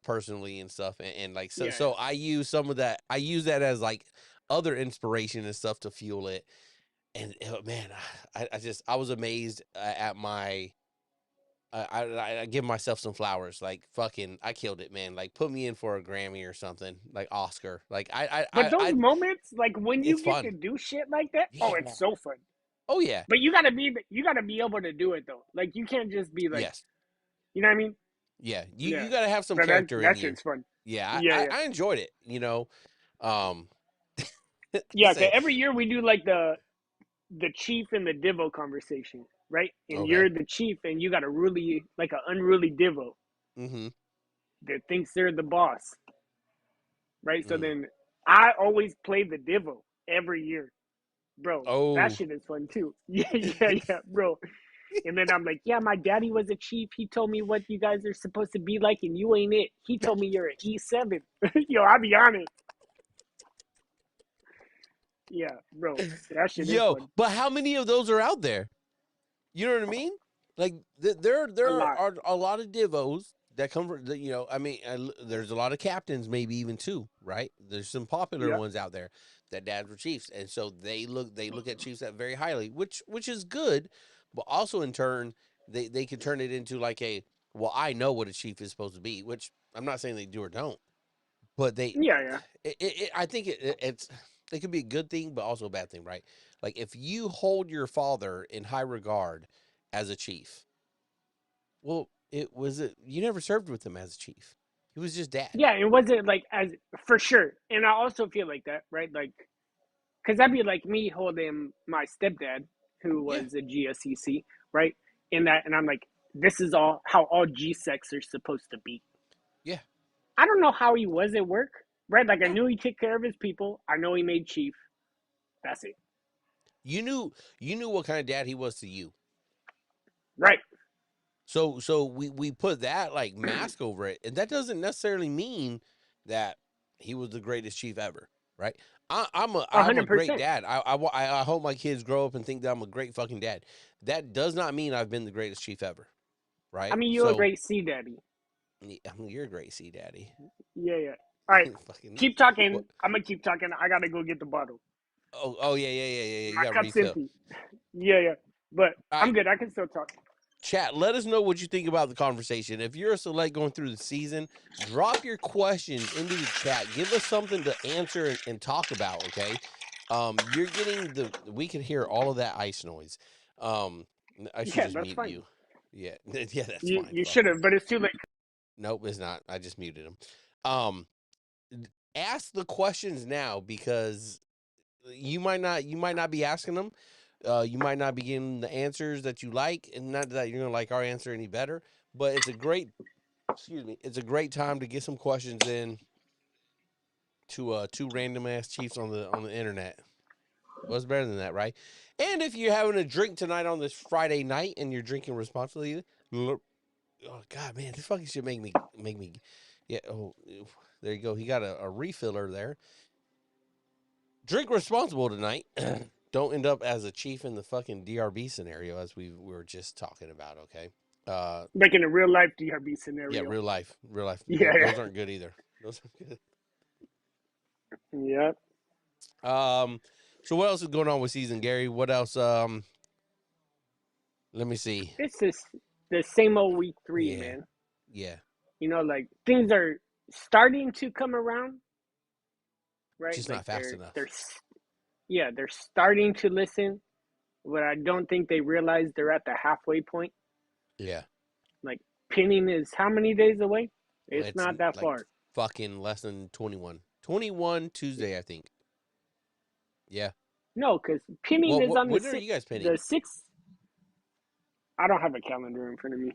personally and stuff, and like so Yeah, so I use some of that. I use that as like other inspiration and stuff to fuel it. And man, I was amazed at my. I give myself some flowers. Like fucking, I killed it, man. Like put me in for a Grammy or something, like Oscar. Like but those I moments, like when it's you get to fun. do shit like that, oh, Yeah. it's so fun. Oh yeah. But you gotta be able to do it though. Like you can't just be like, Yes. you know what I mean? Yeah. Yeah. You got to have some But that character in that you. shit's fun. Yeah. Yeah, yeah, I enjoyed it. Um, yeah. Cause say every year we do like the chief and the divo conversation, right? And okay. you're the chief, and you got a really like an unruly divo Mm-hmm. that thinks they're the boss, right? So Mm. then I always play the divo every year, bro. That Oh. shit is fun too. Yeah, yeah, yeah, bro. And then I'm like, yeah, my daddy was a chief. He told me what you guys are supposed to be like, and you ain't it. He told me you're an E7. Yo, I'll be honest. Yeah, bro. That shit is Yo, fun. but how many of those are out there? You know what I mean? Like A there lot. are a lot of divos that come from I mean, there's a lot of captains maybe even too, right? There's some popular Yeah. ones out there that dads were chiefs, and so they look at chiefs that very highly, which is good, but also in turn they could turn it into like a well, I know what a chief is supposed to be, which I'm not saying they do or don't, but Yeah, yeah. I think it could be a good thing, but also a bad thing, right? Like if you hold your father in high regard as a chief, well, it you never served with him as a chief. He was just dad. Yeah, it wasn't like as for sure. And I also feel like that, right? Like, because that'd be like me holding my stepdad, who Yeah, was a GSCC, right? In that, and I'm like, this is all how all G-Secs are supposed to be. yeah. I don't know how he was at work, right? Like, I No, knew he took care of his people. I know he made chief. That's it. you knew what kind of dad he was to you. Right. So we put that like mask over it, and that doesn't necessarily mean that he was the greatest chief ever, right? I'm a great 100%. dad. I hope my kids grow up and think that I'm a great fucking dad. That does not mean I've been the greatest chief ever, I right? mean, you're a So great sea daddy. I mean, you're a great sea daddy. Yeah, yeah. All right. Fucking Keep what? talking. I'm going to keep talking. I got to go get the bottle. Oh yeah. You My got to cup's refill. empty. Yeah, yeah. But All I'm right, good. I can still talk. chat. Let us know what you think about the conversation. If you're a select going through the season, drop your questions into the chat. Give us something to answer and talk about. Okay. You're getting we can hear all of that ice noise. I should Yeah, just that's mute fine. you. Yeah, yeah, that's fine. You Fuck should it. have, but it's too late. Nope, it's not. I just muted him. Um, ask the questions now because you might not be asking them. You might not be getting the answers that you like, and not that you're gonna like our answer any better. But it's a great, excuse me, it's a great time to get some questions in to two random ass chiefs on the internet. What's better than that, right? And if you're having a drink tonight on this Friday night and you're drinking responsibly, oh god, man, this fucking shit make me Yeah. Oh, there you go. He got a refiller there. Drink responsible tonight. Don't end up as a chief in the fucking DRB scenario as we were just talking about. Okay. Uh, Like in a real life DRB yeah, scenario. real life, real life. Yeah, Those aren't good either. Those aren't good. yeah. So what else is going on with season, Gary? What else? Let me see. It's just the same old week 3, Yeah, man. yeah. Like things are starting to come around, right? Just Like not fast enough. they're starting to listen, but I don't think they realize they're at the halfway point. Yeah, Like pinning is how many days away? It's it's not that like far. fucking less than 21. 21 Tuesday, I think. Yeah. No, because pinning Well, is on the when are you guys the pinning? 6th. I don't have a calendar in front of me.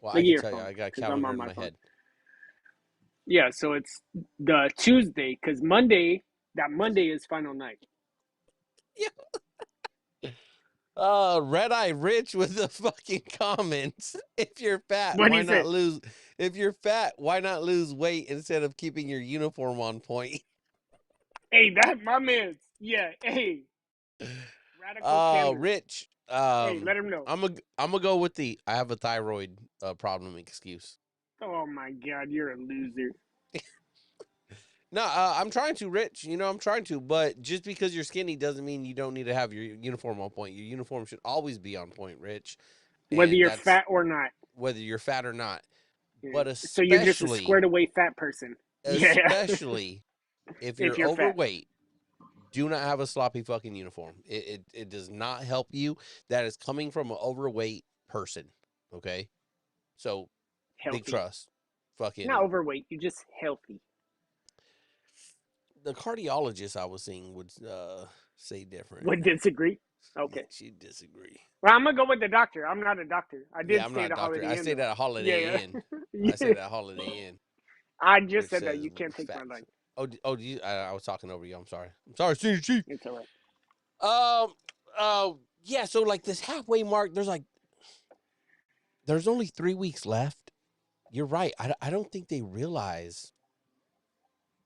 Well, I Look at can your tell you, phone, I got a because I'm calendar on in my my phone. head. Yeah, so it's the Tuesday, because Monday, that Monday is final night. Yeah. Red Eye Rich with the fucking comments. If you're fat, What do why you not say? lose? If you're fat, why not lose weight instead of keeping your uniform on point? Hey, that my man's. Yeah, hey, radical candor. Rich. Hey, let him know. I'm gonna go with the I have a thyroid problem excuse. Oh my God, you're a loser. No, I'm trying to, Rich. You know, I'm trying to, but just because you're skinny doesn't mean you don't need to have your uniform on point. Your uniform should always be on point, Rich, Whether and you're that's fat or not. whether you're fat or not. Yeah. But So you're just a squared away fat person. Yeah, especially if if you're you're fat. overweight, do not have a sloppy fucking uniform. It does not help you. That is coming from an overweight person. Okay, so big Healthy. trust. Not Fucking overweight, you're just healthy. the cardiologist I was seeing would say different. Would disagree? Yeah, Okay. she'd disagree. Well, I'm gonna go with the doctor. I'm not a doctor. I Yeah, did I'm stay not at a a doctor. I Holiday Inn stayed though. at a Holiday Yeah, Inn. yeah. I Yeah. stayed at a Holiday Inn, I just which said that says you can't take my facts. line. Oh, I was talking over you. I'm sorry. I'm sorry, Senior Chief. It's all right. Um, yeah. So like this halfway mark, there's only 3 weeks left. You're right. I don't think they realize.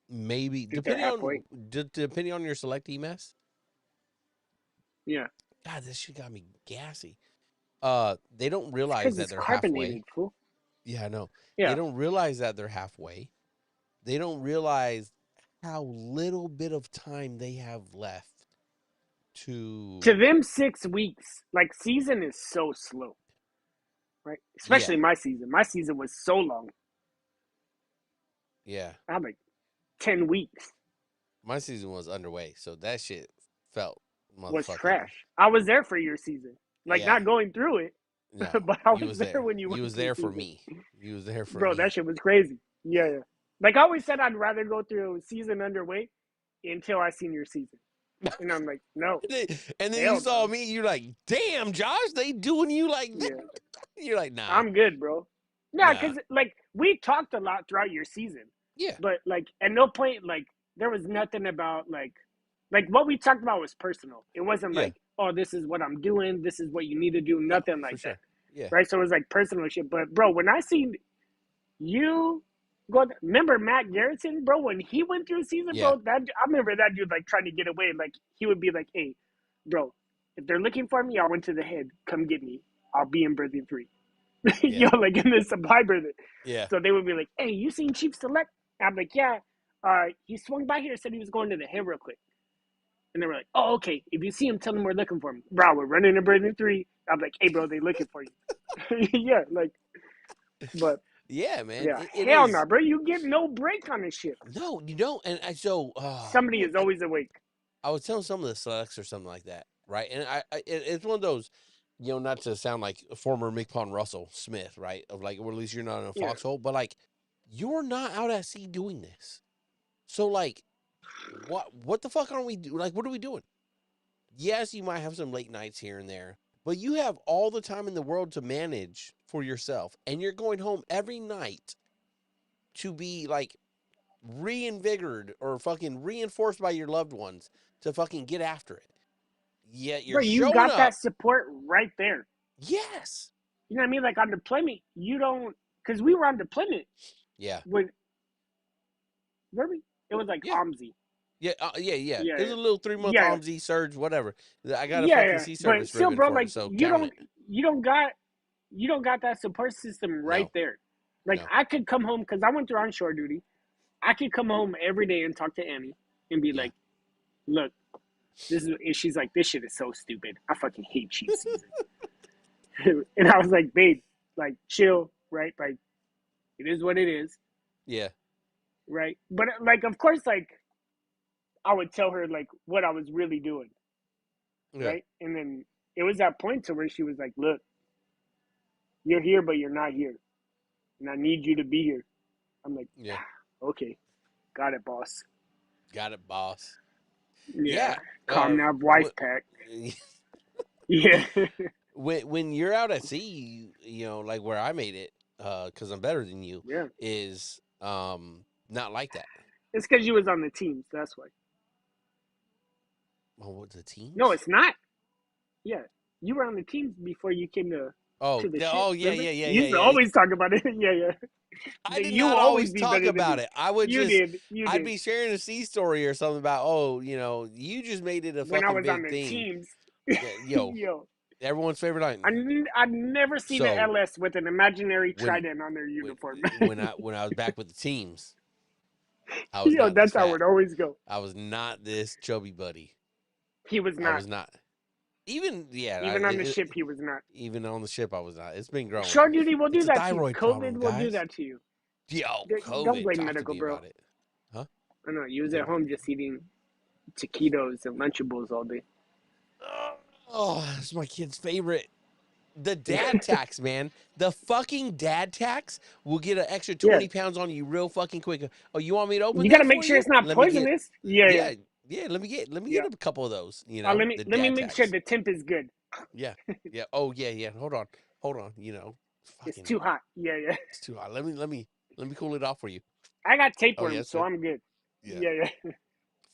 Maybe If they're halfway. depending on your select EMS. Yeah. God, this shit got me gassy. They don't It's realize because that it's they're halfway. carbonated, fool. Yeah, I know. They Yeah. don't realize that they're halfway. They don't realize how little bit of time they have left To to. them, 6 weeks, like season is so slow, right? Yeah, Especially my season. My season was so long. yeah. I had like 10 weeks. My season was underway, so that shit felt Was motherfucking. trash. I was there for your season. Like Yeah, not going through it, no, but I you was was there there. when you You went was through there for season. me. You was there for Bro, that me. shit was crazy. Yeah, yeah. Like I always said I'd rather go through season underway until I seen your season. And I'm like, no, And then you hell saw no. me. You're like, damn, Josh, they doing you like that. Yeah. You're like, nah, I'm good, bro. Yeah, nah. because like we talked a lot throughout your season, Yeah, but like at no point like there was nothing about like what we talked about was personal. It wasn't yeah. like, oh, this is what I'm doing, this is what you need to do, No, nothing for like that. sure. Yeah, Right? So it was like personal shit. But bro, when I seen you go, remember Matt Garrison, bro, when he went through season, yeah, bro, that I remember that dude like trying to get away. Like he would be like, hey, bro, if they're looking for me, I went to the head. Come get me. I'll be in birthing 3. Yo, yeah, like in the supply birthing. yeah. So they would be like, hey, you seen Chief Select? I'm like, yeah. He swung by here, said he was going to the head real quick. And they were like, oh, okay. If you see him, tell him we're looking for him. Bro, we're running to birthing 3. I'm like, hey, bro, they looking for you. Yeah, like, but Yeah, man. yeah, It hell no, is. bro. You get no break on this shit. No, you don't. And Somebody is always awake. I was telling some of the selects or something like that, right? And it's one of those, not to sound like a former McPon Russell Smith, right? Of like, well, at least you're not in a Yeah. foxhole, but like, you're not out at sea doing this. So like, what the fuck are we do? Like, what are we doing? Yes, you might have some late nights here and there, but you have all the time in the world to manage for yourself, and you're going home every night to be like reinvigorated or fucking reinforced by your loved ones to fucking get after it. Yet you're Bro, you showing got up. that support right there. Yes. You know what I mean? Like on deployment, you don't, because we were on deployment Yeah. when Really? It was like Yeah. OMSI. Yeah, yeah. It was Yeah, a little 3 month yeah, OMZ surge, whatever. I got a yeah, fucking yeah. sea But service still, ribbon bro, for it, like so count it. you don't got that support system right No, there. Like no, I could come home because I went through onshore duty. I could come home every day and talk to Annie and be yeah, like, "Look, this is," and she's like, "This shit is so stupid. I fucking hate chief season." And I was like, "Babe, like, chill, right? Like, it is what it is, yeah, right?" But like, of course, like, I would tell her like what I was really doing, yeah, right? And then it was that point to where she was like, "Look, you're here, but you're not here, and I need you to be here." I'm like, yeah. "Okay, got it, boss." Got it, boss. Yeah, Yeah. calm Uh, nav what? wife pack. Yeah, When you're out at sea, like where I made it, because I'm better than you, yeah. is not like that. It's because you was on the teams. That's why. Oh, what the No, teams? it's not. Yeah, you were on the teams before you came Oh, to the ship. oh yeah, Remember? yeah, yeah, You yeah, used to yeah. always talk about it. Yeah, yeah. I did You will not always always be talk better than about me. it. I would You just, did. You I'd did. be sharing a sea story or something about, oh, you just made it a When I fucking was on big the thing. teams, Yeah, yo, yo, everyone's favorite line. I'd never seen an So LS with an imaginary when trident on their when uniform. when I was back with the teams, I was Yo, not this that's how fat. it always go. I was not this chubby buddy. He was I not. was not. Even yeah, Even on the ship, he was not. even on the ship, I was not. It's been growing. Short duty will do It's a that to you. thyroid COVID problem, will do guys. that to you. Yo, Don't COVID. blame Talk to medical, me bro. about it. Huh? I know you was What's at up? home just eating taquitos and Lunchables all day. Oh, it's my kid's favorite. The dad tax, man. The fucking dad tax will get an extra Yeah, 20 pounds on you real fucking quick. Oh, you want me to open you got to that make for sure you? it's not Let me get poisonous. Yeah, yeah, yeah, yeah, let me get yeah. a couple of those, the Let me dad make sure tax. the temp is good. Yeah. Yeah. Oh yeah, yeah. Hold on. Hold on, It's fucking too hot. Yeah, yeah. it's too hot. Let me cool it off for you. I got Oh yeah, tapeworm, it's so good. I'm good. Yeah. Yeah, yeah.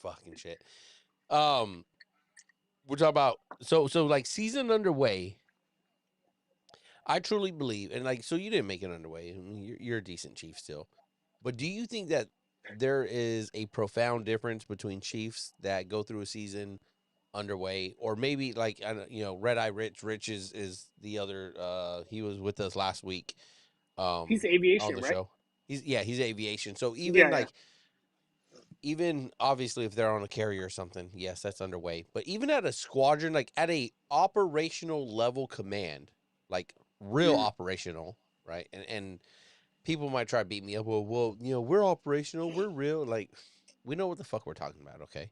Fucking shit. Um we're talking about so like season underway. I truly believe, and like, so you didn't make it underway. I mean, you're a decent chief still, but do you think that there is a profound difference between chiefs that go through a season underway, or maybe like Red Eye Rich? Rich is the other. He was with us last week, He's on aviation, the right? show. He's aviation. So even Yeah, yeah. like even obviously if they're on a carrier or something, yes, that's underway. But even at a squadron, like at a operational level command, like real Mm, operational, right? And people might try to beat me up. Well, we're operational, we're real. Like we know what the fuck we're talking about, okay?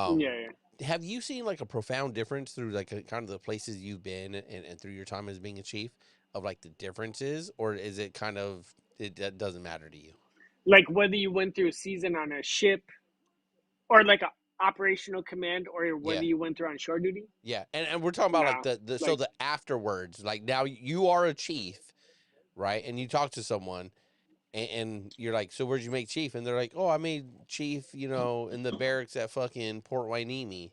yeah, Um, yeah. have you seen like a profound difference through like kind of the places you've been and through your time as being a chief of like the differences, or is it kind of it doesn't matter to you? Like whether you went through a season on a ship or like a operational command, or Yeah. whether you went through on shore duty. Yeah, and we're talking about like Nah, the so like the afterwards, like now you are a chief, right? And you talk to someone, and you're like, so where'd you make chief? And they're like, oh, I made chief, in the barracks at fucking Port Hueneme.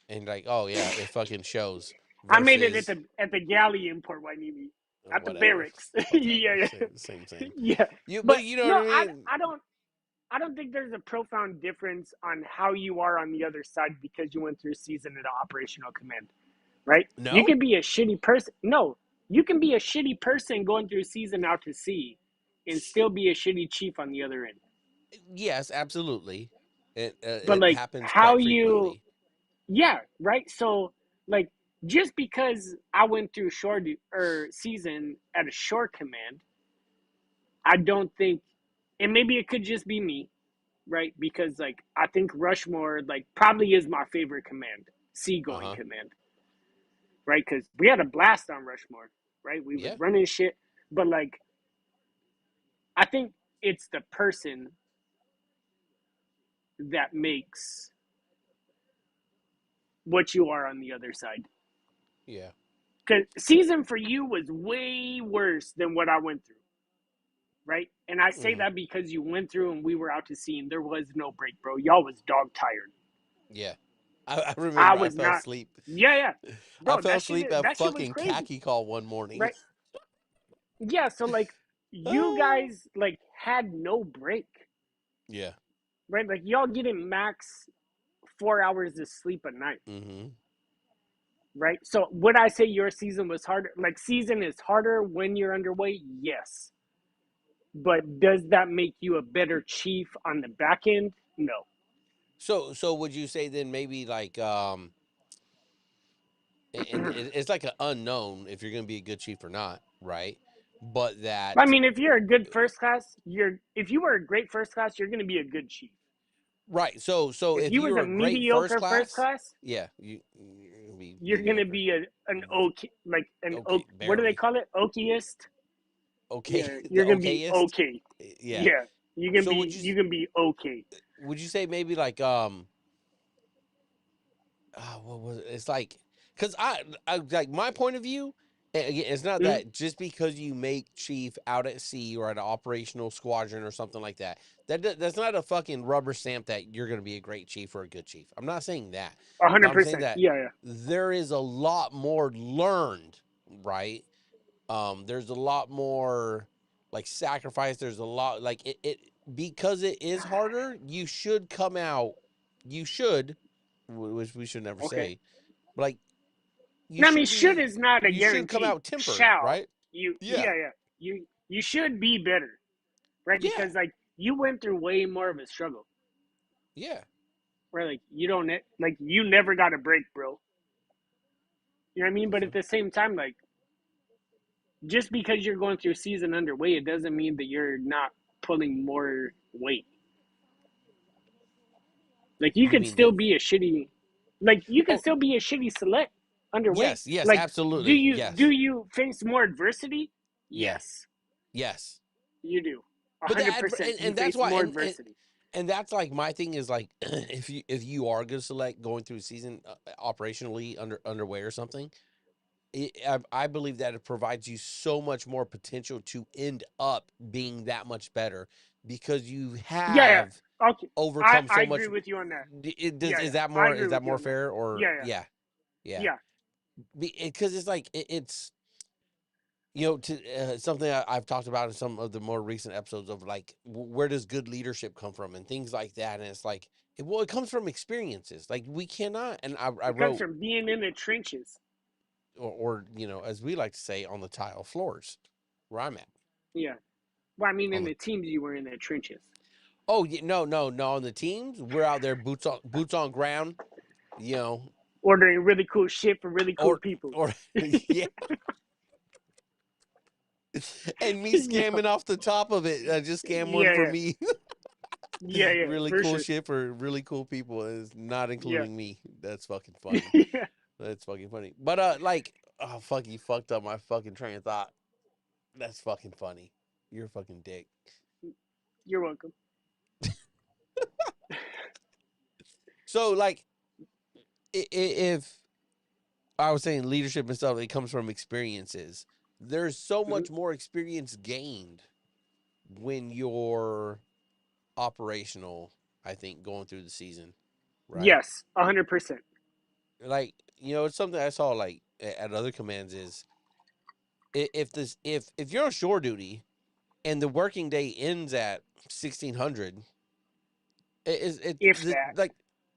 And like, oh yeah, it fucking shows. I made it Versus at the galley in Port Hueneme, at the whatever, barracks. whatever, Yeah, yeah, same. yeah. But But you know what no, I mean? I don't think there's a profound difference on how you are on the other side because you went through a season at operational command, right? You No. can be a shitty person. No, you can be a shitty person going through a season out to sea, and still be a shitty chief on the other end. Yes, absolutely. But It like happens how quite you, frequently. yeah, right. So like just because I went through short or season at a short command, I don't think, and maybe it could just be me, right? Because like I think Rushmore like probably is my favorite command, Uh seagoing huh. command, right? Because we had a blast on Rushmore, right? We was Yeah. running shit, but like I think it's the person that makes what you are on the other side. Yeah. Because season for you was way worse than what I went through, right? And I say Hmm. that because you went through and we were out to sea and there was no break, bro. Y'all was dog tired. Yeah. I I remember I was fell not. asleep. Yeah, yeah, I bro. fell asleep at That shit was fucking crazy, khaki call one morning. right? Yeah. So like, you Ah, guys like had no break, Yeah. right? Like y'all getting max 4 hours of sleep a night, Mm-hmm. right? So would I say your season was harder? Like season is harder when you're underweight, yes. But does that make you a better chief on the back end? No. So would you say then maybe like and it's like an unknown if you're going to be a good chief or not, right? But I that mean, if you're a good first class, if you were a great first class, you're going to be a good chief. right. So If if you was you're a a great first mediocre first class, class, yeah, you're gonna be you're going to mediocre. be an okay, like an Okay, oak. What do they barely. call it? Okayist. Okay, Yeah, the you're going to be okayest. okay. Yeah. Yeah, So you can be okay. would you say maybe like what was it? It's like because I like my point of view. Again, it's not Mhm. that just because you make chief out at sea or at an operational squadron or something like that, that's not a fucking rubber stamp that you're going to be a great chief or a good chief. I'm not saying that, but I'm saying 100%. that Yeah, yeah. there is a lot more learned, right? There's a lot more like sacrifice. There's a lot like it because it is harder. You should come out. You should, which we should never Okay. say, but like you Now, I mean, should should be is not a you should come guarantee. out tempered, Shall right? you? Yeah. Yeah, yeah. You should be better, right? Yeah. Because like you went through way more of a struggle, Yeah. right? Like you don't like you never got a break, bro. You know what I mean? That's But at fine. the same time, like just because you're going through season underway, it doesn't mean that you're not pulling more weight. Like you You could mean that? still be a shitty, like you could Oh, still be a shitty select underweight. yes, yes, Like absolutely. do Yes. you face more adversity? Yeah. Yes, Yes. you do. A But hundred that percent, you and that's face why more adversity. and that's like my thing is like if you are going to select going through season operationally underway or something, I believe that it provides you so much more potential to end up being that much better because you Yeah, have yeah. Okay, overcome I so agree much. with you on that. It does Yeah, is yeah, that I more agree with you on that. fair or Yeah, yeah, yeah, yeah, because it's like it's to something I've talked about in some of the more recent episodes of like where does good leadership come from and things like that, and it's like it comes from experiences. Like we cannot, and I it comes wrote from being in the trenches. or as we like to say on the tile floors where I'm at Yeah. Well, I mean, on in the the teams you were in the trenches, oh yeah, no on the teams we're out there boots on ground, you know, ordering really cool shit for really cool or people. or yeah, and me Yeah, scamming off the top of it. I just scam one yeah, for yeah, me. yeah, Really for cool sure. shit for really cool people is not Yeah, including me. That's fucking funny. yeah. That's fucking funny. But like, oh fuck, you fucked up my fucking train of thought. That's fucking funny. You're a fucking dick. You're welcome. So like, if I was saying leadership and stuff, it comes from experiences. There's so Mhm. much more experience gained when you're operational. I think going through the season, right? Yes, 100%. Like it's something I saw like at other commands is if you're on shore duty and the working day ends at 1600, If that. like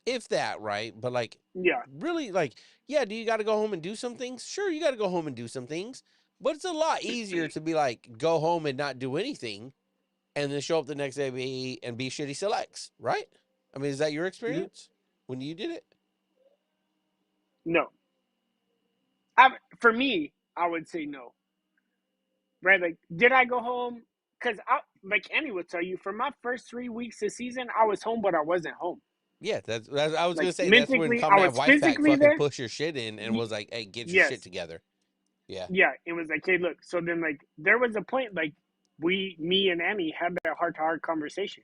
if that right, but like Yeah. really like yeah, do you got to go home and do some things? Sure, you got to go home and do some things, but it's a lot easier to be like go home and not do anything and then show up the next day and be shitty selects, right? I mean, is that your Mhm. experience when you did it? No. For me, I would say no. Right? Like, did I go home? Because like Annie would tell you, for my first 3 weeks of season, I was home, but I wasn't home. Yeah, that's I was Like gonna say that's when mentally, I Combat was Wife Pack physically fucking there. pushed your shit in and Y- was like, "Hey, get your shit yes. together." Yeah, Yeah. It was like, hey, look. So then, like, there was a point, like, me and Annie had that heart to heart conversation.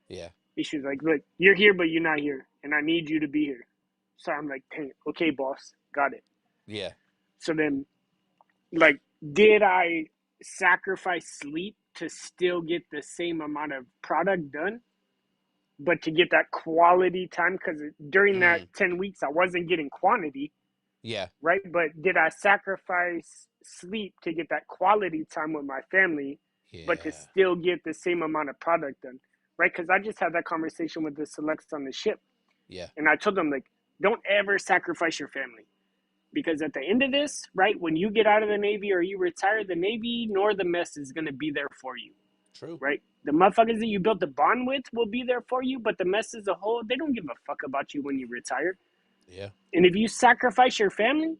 yeah, She was like, look, you're here, but you're not here. And I need you to be here. So I'm like, hey, okay, boss. Got it. yeah, So then, like, did I sacrifice sleep to still get the same amount of product done, but to get that quality time? Because during that mm, 10 weeks, I wasn't getting quantity, yeah, right? But did I sacrifice sleep to get that quality time with my family, but to yeah. still get the same amount of product done? right? Because I just had that conversation with the selects on the ship, Yeah. and I told them like, don't ever sacrifice your family, because at the end of this, right, when you get out of the Navy or you retire, the Navy nor the mess is gonna be there for you, True. right? The motherfuckers that you built the bond with will be there for you, but the mess as a whole, they don't give a fuck about you when you retire. Yeah. And if you sacrifice your family,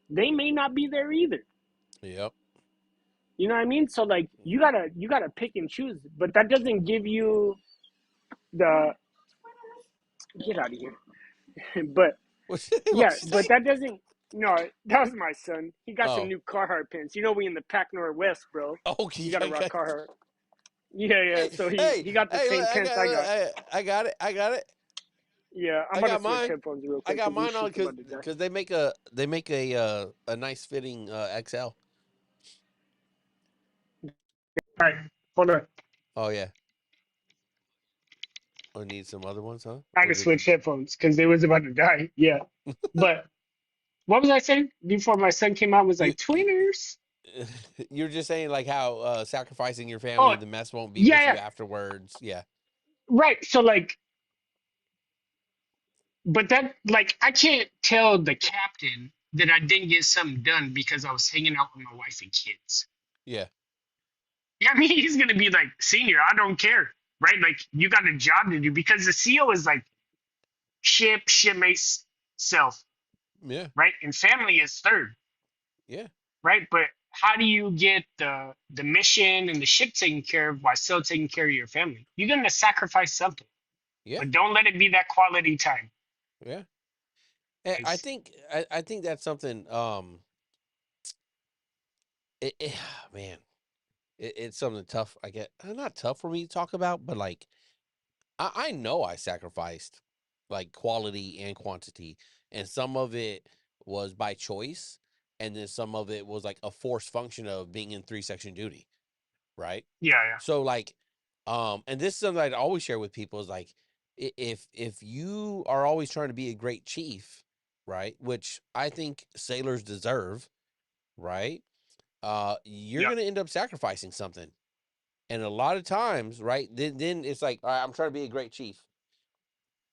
they may not be there either. Yep. You know what I mean? So like you gotta pick and choose, but that doesn't give you the get out of here. But What yeah, what you but say? that doesn't. No, that was my son. He got some Oh. new Carhartt pants. You know we in the Pac Northwest, bro. Okay. You gotta rock Carhartt. Yeah, yeah. Hey, So he hey, he got the hey! same Look, pants I got. I got it. I got it. Yeah, I'm I about to got switch mine. headphones real I quick got because these mine on shits about to die. because they make a nice fitting XL. All right, hold on. Oh yeah. I need some other ones, huh? I had to Was it switch the? headphones because they was about to die. Yeah, but what was I saying before my son came out? Was you, like tweeners. you're just saying like how sacrificing your Oh, family, the mess won't be yeah, with you yeah, afterwards. Yeah. right. So like, but that like I can't tell the captain that I didn't get something done because I was hanging out with my wife and kids. Yeah. Yeah, I mean, he's gonna be like, senior, I don't care, right? Like, you got a job to do because the CEO is like shipmate's self, Yeah. right? And family is third, Yeah. right? But how do you get the mission and the ship taken care of while still taking care of your family? You're gonna sacrifice something, Yeah. but don't let it be that quality time. Yeah. And Because I think that's something. It man, it's something tough. I get not tough for me to talk about, but like I know I sacrificed like quality and quantity, and some of it was by choice, and then some of it was like a forced function of being in 3-section duty, right? yeah, yeah, So like, and this is something I'd always share with people is like, if you are always trying to be a great chief, right? Which I think sailors deserve, right? You're yeah, gonna end up sacrificing something. And a lot of times, right, then it's like, all right, I'm trying to be a great chief.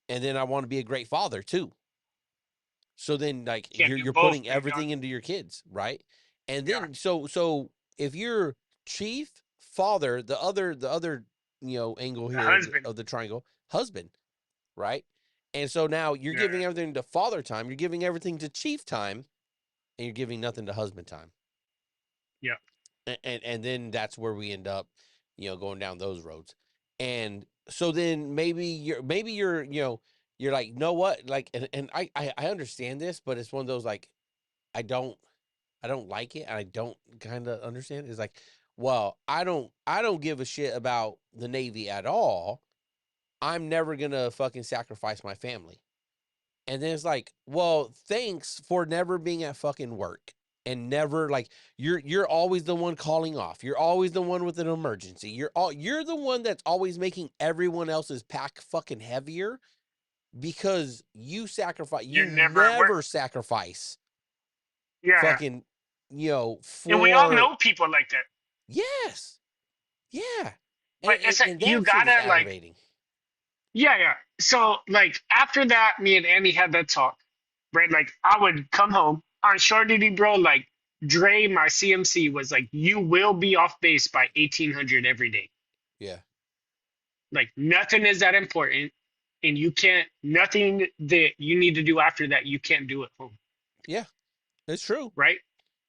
And then I want to be a great father too. So then like can't do you're both, putting big dog. everything into your kids, right? And Yeah, then so if you're chief, father, the other angle the here husband. of the triangle, husband, right? And so now you're Yeah, giving everything to father time, you're giving everything to chief time, and you're giving nothing to husband time. yeah, And then that's where we end up, going down those roads. And so then maybe you're you're like, know what, like, and I understand this, but it's one of those like, I don't I don't like it, and I don't kind of understand. It's like, well, I don't give a shit about the Navy at all. I'm never gonna fucking sacrifice my family. And then it's like, well, thanks for never being at fucking work, and never like, you're always the one calling off. You're always the one with an emergency. You're the one that's always making everyone else's pack fucking heavier because you you're never at work. never sacrifice Yeah, yeah. fucking, And we all for know people like that. yes. Yeah. But And, it's and like and you that shit is gotta like, aggravating. yeah, yeah. So like after that, me and Andy had that talk, right? Like I would come home on short duty, bro. Like Dre, my CMC was like, you will be off base by 1800 every day. Yeah. Like nothing is that important, and you can't nothing that you need to do after that you can't do at home, Yeah. It's true. right?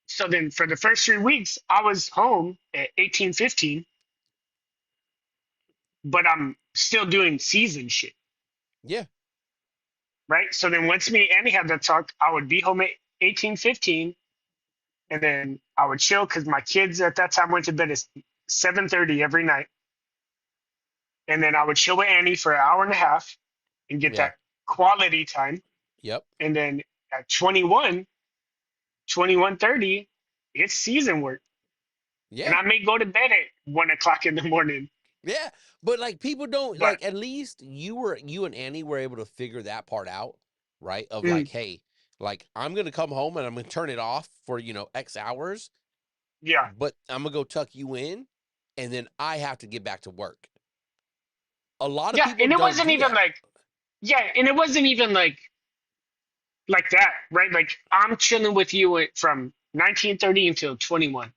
So then for the first 3 weeks, I was home at 1815, but I'm still doing season shit. Yeah. Right? So then once me and Annie had that talk, I would be home at 18:15, and then I would chill because my kids at that time went to bed at 7:30 every night, and then I would chill with Annie for an hour and a half and get Yeah. that quality time, Yep. and then at 21:30, it's season work, and Yeah. I may go to bed at 1 o'clock in the morning, Yeah, but like people don't but like, at least you and Annie were able to figure that part out, right? Of like, mm, hey, like I'm gonna come home and I'm gonna turn it off for X hours, yeah, but I'm gonna go tuck you in, and then I have to get back to work. A lot of Yeah, people and it don't wasn't do even that. like yeah, and it wasn't even like that, right? Like I'm chilling with you from 1930 until 21.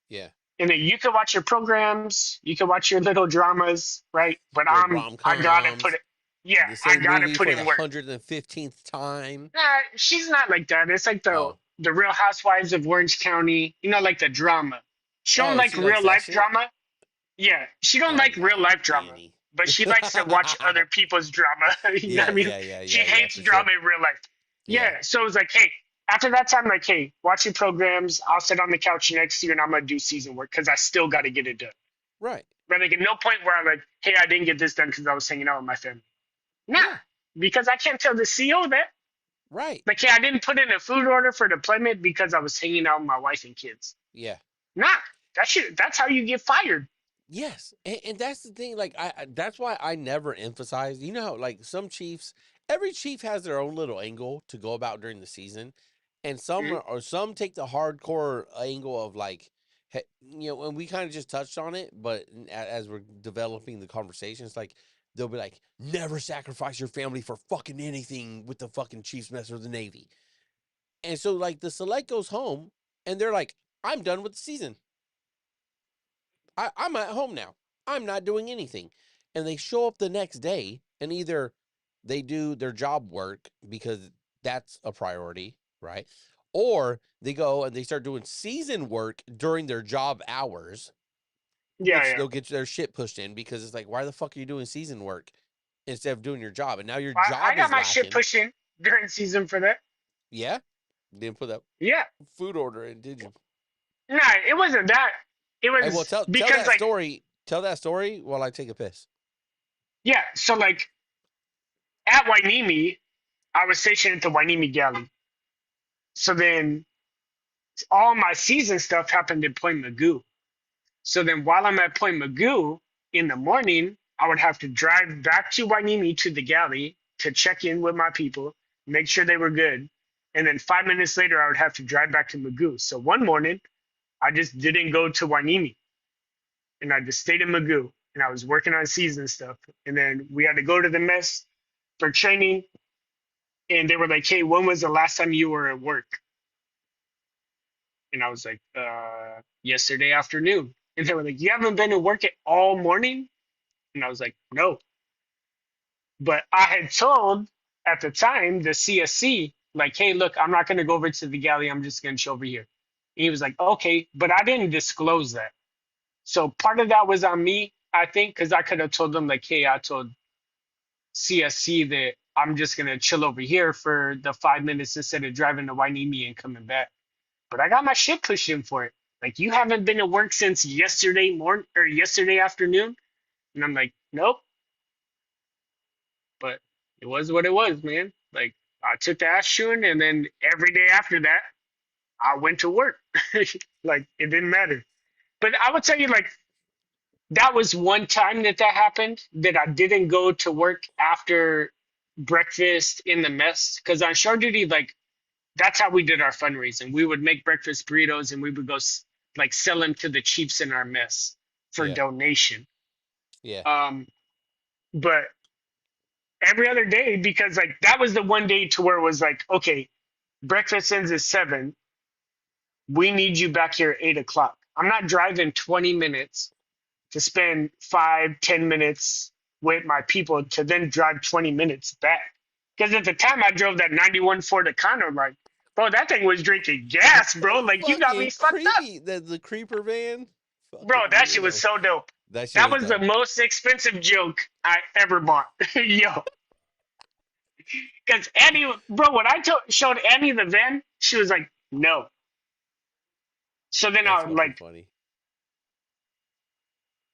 Yeah. And then you can watch your programs, you can watch your little dramas, right? But Little I gotta put rom-coms. it, yeah, The I same gotta movie put for the in work. 115th time. Nah, she's not like that. It's like Oh. the Real Housewives of Orange County, like the drama. She don't Oh, like she likes real that life shit? drama. Yeah, she don't Oh like real nah, life drama, Danny. but she likes to watch other people's drama. You know what Yeah, I mean? yeah, yeah, She yeah, yeah, hates for sure. drama in real life. Yeah. Yeah, so it was like, hey, after that time, like, hey, watch your programs. I'll sit on the couch next to you, and I'm gonna do season work because I still got to get it done. Right. But like, at no point where I'm like, hey, I didn't get this done because I was hanging out with my family. Nah, Yeah. because I can't tell the CEO that. Right. Like, hey, I didn't put in a food order for deployment because I was hanging out with my wife and kids. Yeah. Nah, that's how you get fired. Yes, and that's the thing. Like, that's why I never emphasize. You know, how, like some chiefs, every chief has their own little angle to go about during the season, and some Mhm. are, or some take the hardcore angle of like, and we kind of just touched on it, but as we're developing the conversations, like they'll be like, never sacrifice your family for fucking anything with the fucking Chiefs mess or the Navy, and so like the select goes home, and they're like, I'm done with the season. I'm at home now. I'm not doing anything. And they show up the next day and either they do their job work because that's a priority, right? Or they go and they start doing season work during their job hours, Yeah, which yeah. they'll get their shit pushed in because it's like, why the fuck are you doing season work instead of doing your job? And now your I job got is my shit lacking. pushed in during season for that. Yeah. Didn't put that Yeah. food order in, did you? Nah, it wasn't that. It Hey, well, was tell because that like story. Tell that story while I take a piss. yeah, so like at Wainimi, I was stationed at the Wainimi Galley. So then all my season stuff happened in Point Magoo. So then while I'm at Point Magoo in the morning, I would have to drive back to Wainimi to the galley to check in with my people, make sure they were good. And then 5 minutes later, I would have to drive back to Magoo. So one morning, I just didn't go to Wainimi and I just stayed in Magoo and I was working on season stuff. And then we had to go to the mess for training. And they were like, hey, when was the last time you were at work? And I was like, yesterday afternoon. And they were like, you haven't been to work at all morning? And I was like, no. But I had told at the time the CSC, like, hey, look, I'm not going to go over to the galley. I'm just going to chill over here. And he was like, okay, but I didn't disclose that. So part of that was on me, I think, because I could have told them, like, hey, I told CSC that I'm just going to chill over here for the 5 minutes instead of driving to Wainimi and coming back. But I got my shit pushed in for it. Like, you haven't been to work since yesterday morning or yesterday afternoon. And I'm like, nope. But it was what it was, man. Like, I took the ass chewing, and then every day after that, I went to work. Like, it didn't matter. But I would tell you, like, that was one time that happened that I didn't go to work after breakfast in the mess. Because on shore duty, like, that's how we did our fundraising. We would make breakfast burritos and we would go like sell them to the chiefs in our mess for Yeah. donation. Yeah. Um, but every other day, because like that was the one day to where it was like, okay, breakfast ends at 7. We need you back here at 8 o'clock. I'm not driving 20 minutes to spend 5, 10 minutes with my people to then drive 20 minutes back. Because at the time I drove that 91 Ford Econo, like, bro, that thing was drinking gas, bro. Like, you got me Fucking fucked up. creepy. The creeper van. Bro, Fucking that shit was weirdo. so dope. That shit That was was the dope. most expensive joke I ever bought. Yo, because Annie, bro, when I showed Annie the van, she was like, no. So then That's I fucking like funny.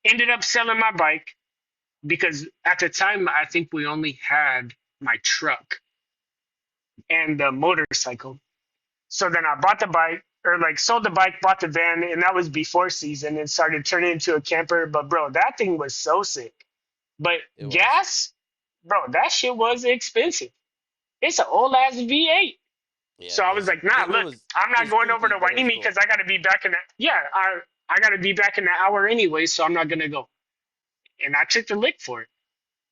ended up selling my bike because at the time I think we only had my truck and the motorcycle. So then I bought the bike or like sold the bike, bought the van, and that was before season and started turning into a camper. But bro, that thing was so sick. But It was. gas, bro, that shit was expensive. It's an old ass V8. Yeah, So I was it's like, nah, it look, was I'm not it's going over creepy, to but it was Wainimi cool. because I got to be back in that. Yeah, I got to be back in an hour anyway, so I'm not gonna go. And I took the lick for it.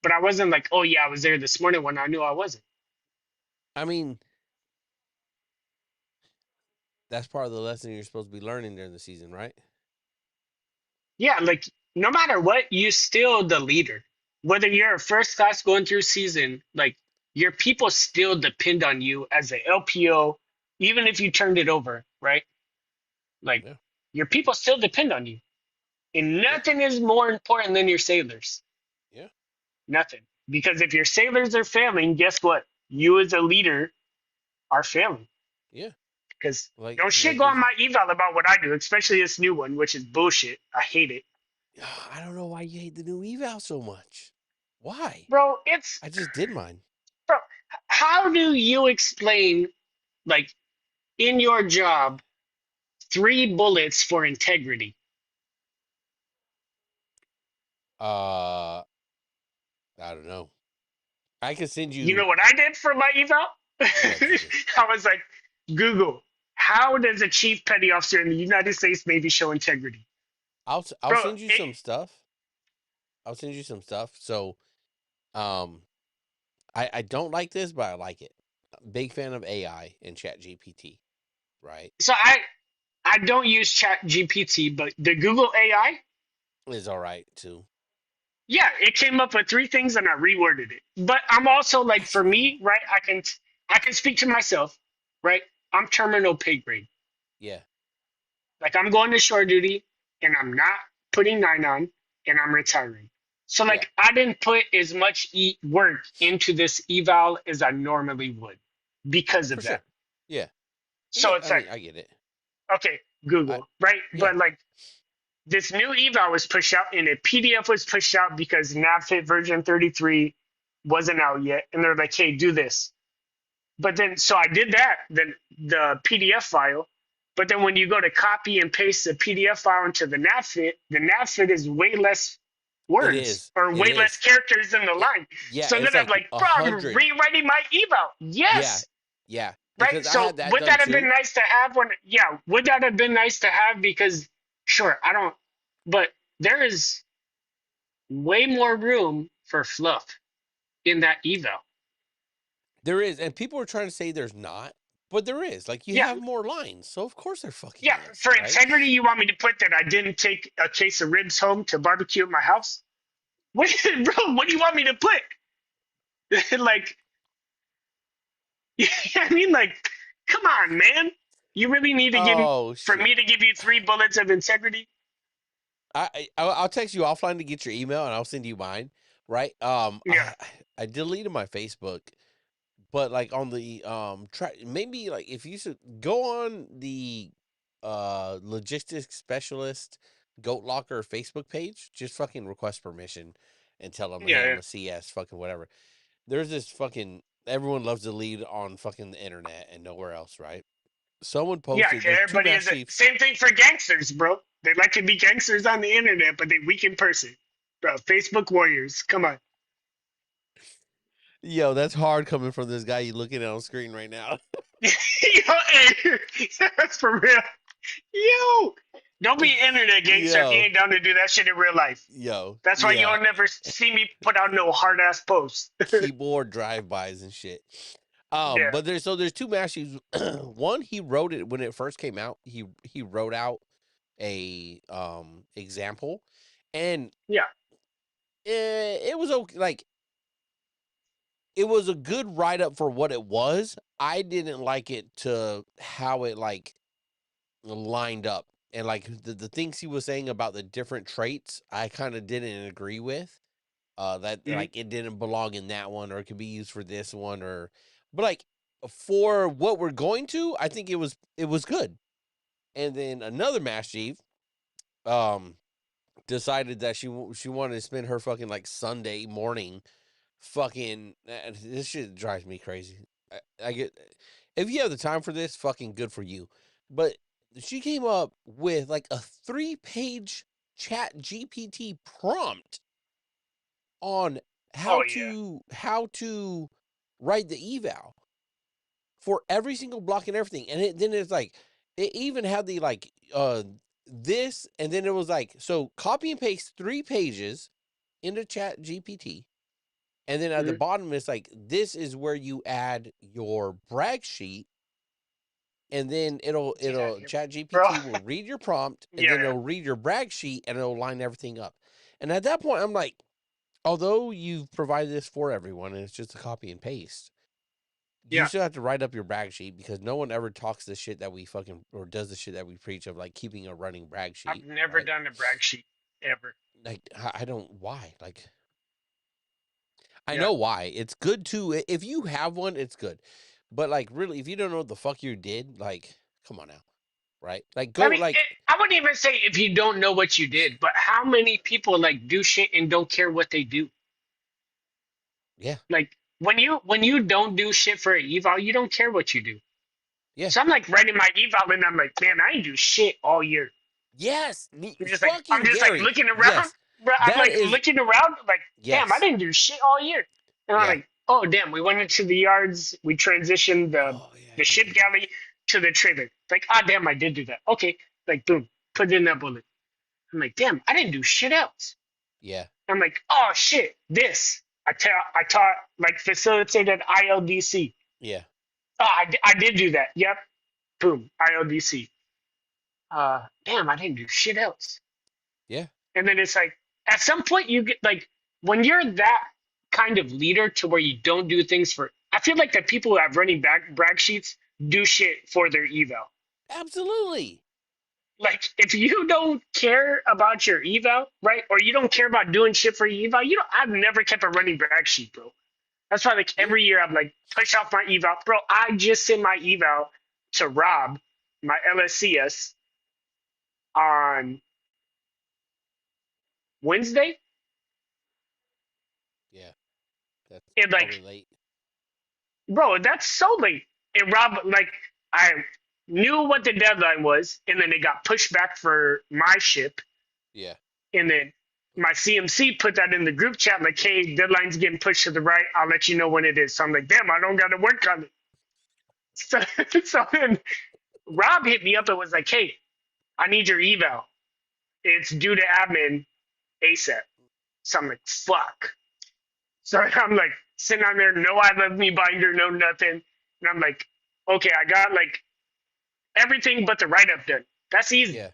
but I wasn't like, oh yeah, I was there this morning when I knew I wasn't. I mean, that's part of the lesson you're supposed to be learning during the season, right? Yeah, like no matter what, you still the leader. Whether you're a first class going through season, like your people still depend on you as a LPO, even if you turned it over, right? Like Yeah, your people still depend on you. And yeah, nothing is more important than your sailors. yeah, Nothing. Because if your sailors are failing, guess what? You as a leader are failing. yeah. Because Like, don't shit like go on if my eval about what I do, especially this new one, which is bullshit. I hate it. I don't know why you hate the new eval so much. Why? Bro, it's I just did mine. bro, how do you explain like in your job 3 bullets for integrity? Uh, I don't know. I can send You you know what I did for my eval? what you do. I was like, Google, how does a chief petty officer in the United States Navy show integrity? I'll Bro, send you some stuff. I'll send you some stuff. So, um, I don't like this, but I like it. Big fan of AI and Chat GPT. Right? so I don't use Chat GPT, but the Google AI, Is all right too. yeah, it came up with 3 things and I reworded it. But I'm also like, That's for cool. me, right? I can speak to myself, right? I'm terminal pay grade. Yeah, Like I'm going to shore duty and I'm not putting 9 on and I'm retiring. So yeah, like I didn't put as much work into this eval as I normally would because for of that. sure. Yeah, So yeah. it's I like, mean, I get it. okay, I Google, right? yeah. But like this new eval was pushed out and a PDF was pushed out because NavFit version 33 wasn't out yet. And they're like, hey, do this. But then, so I did that, then the PDF file. But then when you go to copy and paste the PDF file into the NavFit is way less It words is. or It way less is. characters in the It line. yeah. So then It's I'm like like, a bro, I'm hundred. rewriting my eval. Yeah, Yes. yeah. Right. Because I So had that would done that have been too. nice to have when, yeah, would that have been nice to have? Because sure, I don't, but there is way more room for fluff in that eval. There is, and people are trying to say there's not, but there is. Like you Yeah, have more lines, so of course there fucking yeah, is, for right? integrity, you want me to put that I didn't take a case of ribs home to barbecue at my house? What, bro? What do you want me to put? Like, I mean, like, come on, man. You really need to give Oh for shit. me to give you 3 bullets of integrity? I'll text you offline to get your email, and I'll send you mine. Right? Yeah, I deleted my Facebook, but like on the try maybe like if you should go on the logistics specialist goat locker Facebook page, just fucking request permission and tell them, hey, yeah, I'm yeah. a CS fucking whatever. There's this fucking everyone loves to lead on fucking the internet and nowhere else, right? Someone Yeah, posted there's two everybody mass is a chiefs. same thing for gangsters, bro. They like to be gangsters on the internet, but they weak in person. Bro, Facebook warriors, come on. Yo, that's hard coming from this guy you looking at on screen right now. Yo, hey, that's for real. Yo, don't be internet gangster if you yo, ain't down to do that shit in real life. yo, That's why yeah. you'll never see me put out no hard ass posts. Keyboard drive-bys and shit. Yeah, But there's two matches. One, he wrote it when it first came out. He wrote out a example, and yeah. it was okay. Like it was a good write up for what it was. I didn't like it to how it like lined up and like the things he was saying about the different traits. I kind of didn't agree with. That Mhm. like it didn't belong in that one or it could be used for this one or but like for what we're going to, I think it was good. And then another mass chief um decided that she wanted to spend her fucking like Sunday morning fucking this shit drives me crazy. I get if you have the time for this, fucking good for you. But she came up with like a 3-page chat GPT prompt on Oh how yeah, to write the eval for every single block and everything. And then it's like it even had the like this and then it was like so copy and paste 3 pages into chat GPT And then at the Mhm. bottom, it's like, this is where you add your brag sheet, and then Get out of it'll here, Chat bro. GPT will read your prompt, and Yeah, then yeah. it'll read your brag sheet, and it'll line everything up. And at that point, I'm like, although you've provided this for everyone and it's just a copy and paste, you Yeah. still have to write up your brag sheet, because no one ever talks the shit that we fucking, or does the shit that we preach of, like keeping a running brag I've sheet, never right? done a brag sheet ever. Like, I don't, why? Like, I Yeah. know why. It's good to, if you have one, it's good. But like, really, if you don't know what the fuck you did, like, come on now, right? Like, I go, mean, like, I wouldn't even say if you don't know what you did, but how many people like do shit and don't care what they do? yeah, Like when you don't do shit for an eval, you don't care what you do. yeah, So I'm like writing my eval and I'm like, man, I ain't do shit all year. yes, I'm fucking just like Gary, looking around, yes, bro. I'm that like is, looking around, like, damn, I yes, didn't do shit all year. And I'm yeah. like, oh damn, we went into the yards, we transitioned the Oh yeah, the yeah, ship yeah, yeah, galley to the trailer. Like, ah damn, I did do that. Okay, like boom, put in that bullet. I'm like, damn, I didn't do shit else. yeah, I'm like, oh shit, this. I taught like facilitated ILDC. yeah, Oh, I did do that. Yep. Boom. ILDC. Damn, I didn't do shit else. yeah, And then it's like, at some point, you get like, when you're that kind of leader to where you don't do things for, I feel like the people who have running back brag sheets do shit for their eval. absolutely, Like, if you don't care about your eval, right, or you don't care about doing shit for your eval, you know, I've never kept a running brag sheet, bro. That's why, like, yeah, every year I'm like, push off my eval. Bro, I just sent my eval to Rob, my LSCS, on Wednesday. yeah. That's And, probably like, late. bro, that's so late. And Rob, like, I knew what the deadline was, and then it got pushed back for my ship. Yeah, And then my CMC put that in the group chat, like, hey, deadline's getting pushed to the right. I'll let you know when it is. So I'm like, damn, I don't got to work on it. So, so then Rob hit me up and was like, hey, I need your eval. It's due to admin ASAP. So I'm like, fuck. So I'm like sitting on there, no I love me binder, no nothing. And I'm like, okay, I got like everything but the write up done. That's easy. yeah,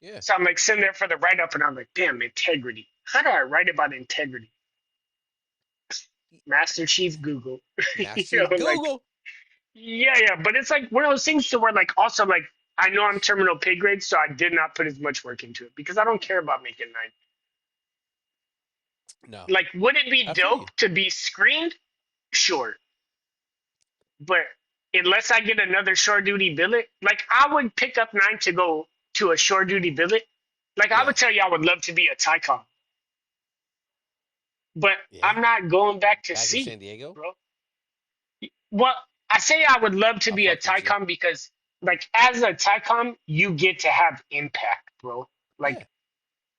yeah. So I'm like sitting there for the write up and I'm like, damn, integrity. How do I write about integrity? Master Chief Google. you Master know, like, Google. yeah, yeah. But it's like one of those things to where like also like I know I'm terminal pay grade, so I did not put as much work into it because I don't care about making nine. No, Like, would it be I feel dope you. to be screened? Sure. But unless I get another short duty billet, like I would pick up nine to go to a short duty billet. Like I Yeah, would tell you I would love to be a Tycom, but yeah. I'm not going back to Back in sea, San Diego. bro. Well, I say I would love to I be a fuck with you. Tycom because like as a Tycom, you get to have impact, bro. Yeah, Like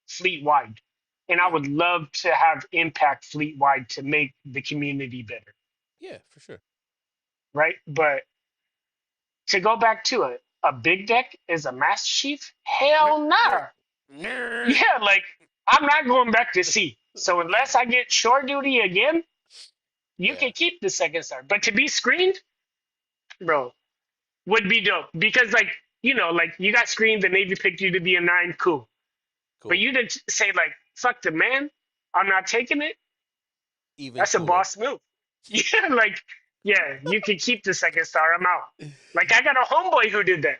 fleet wide. And I yeah, would love to have impact fleet wide to make the community better. yeah, for sure. Right? But to go back to it, a big deck is a Master Chief? Hell Nerd, nah. nerd. Yeah, like I'm not going back to sea. So unless I get shore duty again, you Yeah, can keep the second star. But to be screened, bro, would be dope. Because like, like you got screened, the Navy picked you to be a nine, cool. But cool. you didn't say like, fuck the man, I'm not taking it. Even That's a cooler. boss move. Yeah, like, yeah, you can keep the second star. I'm out. Like I got a homeboy who did that.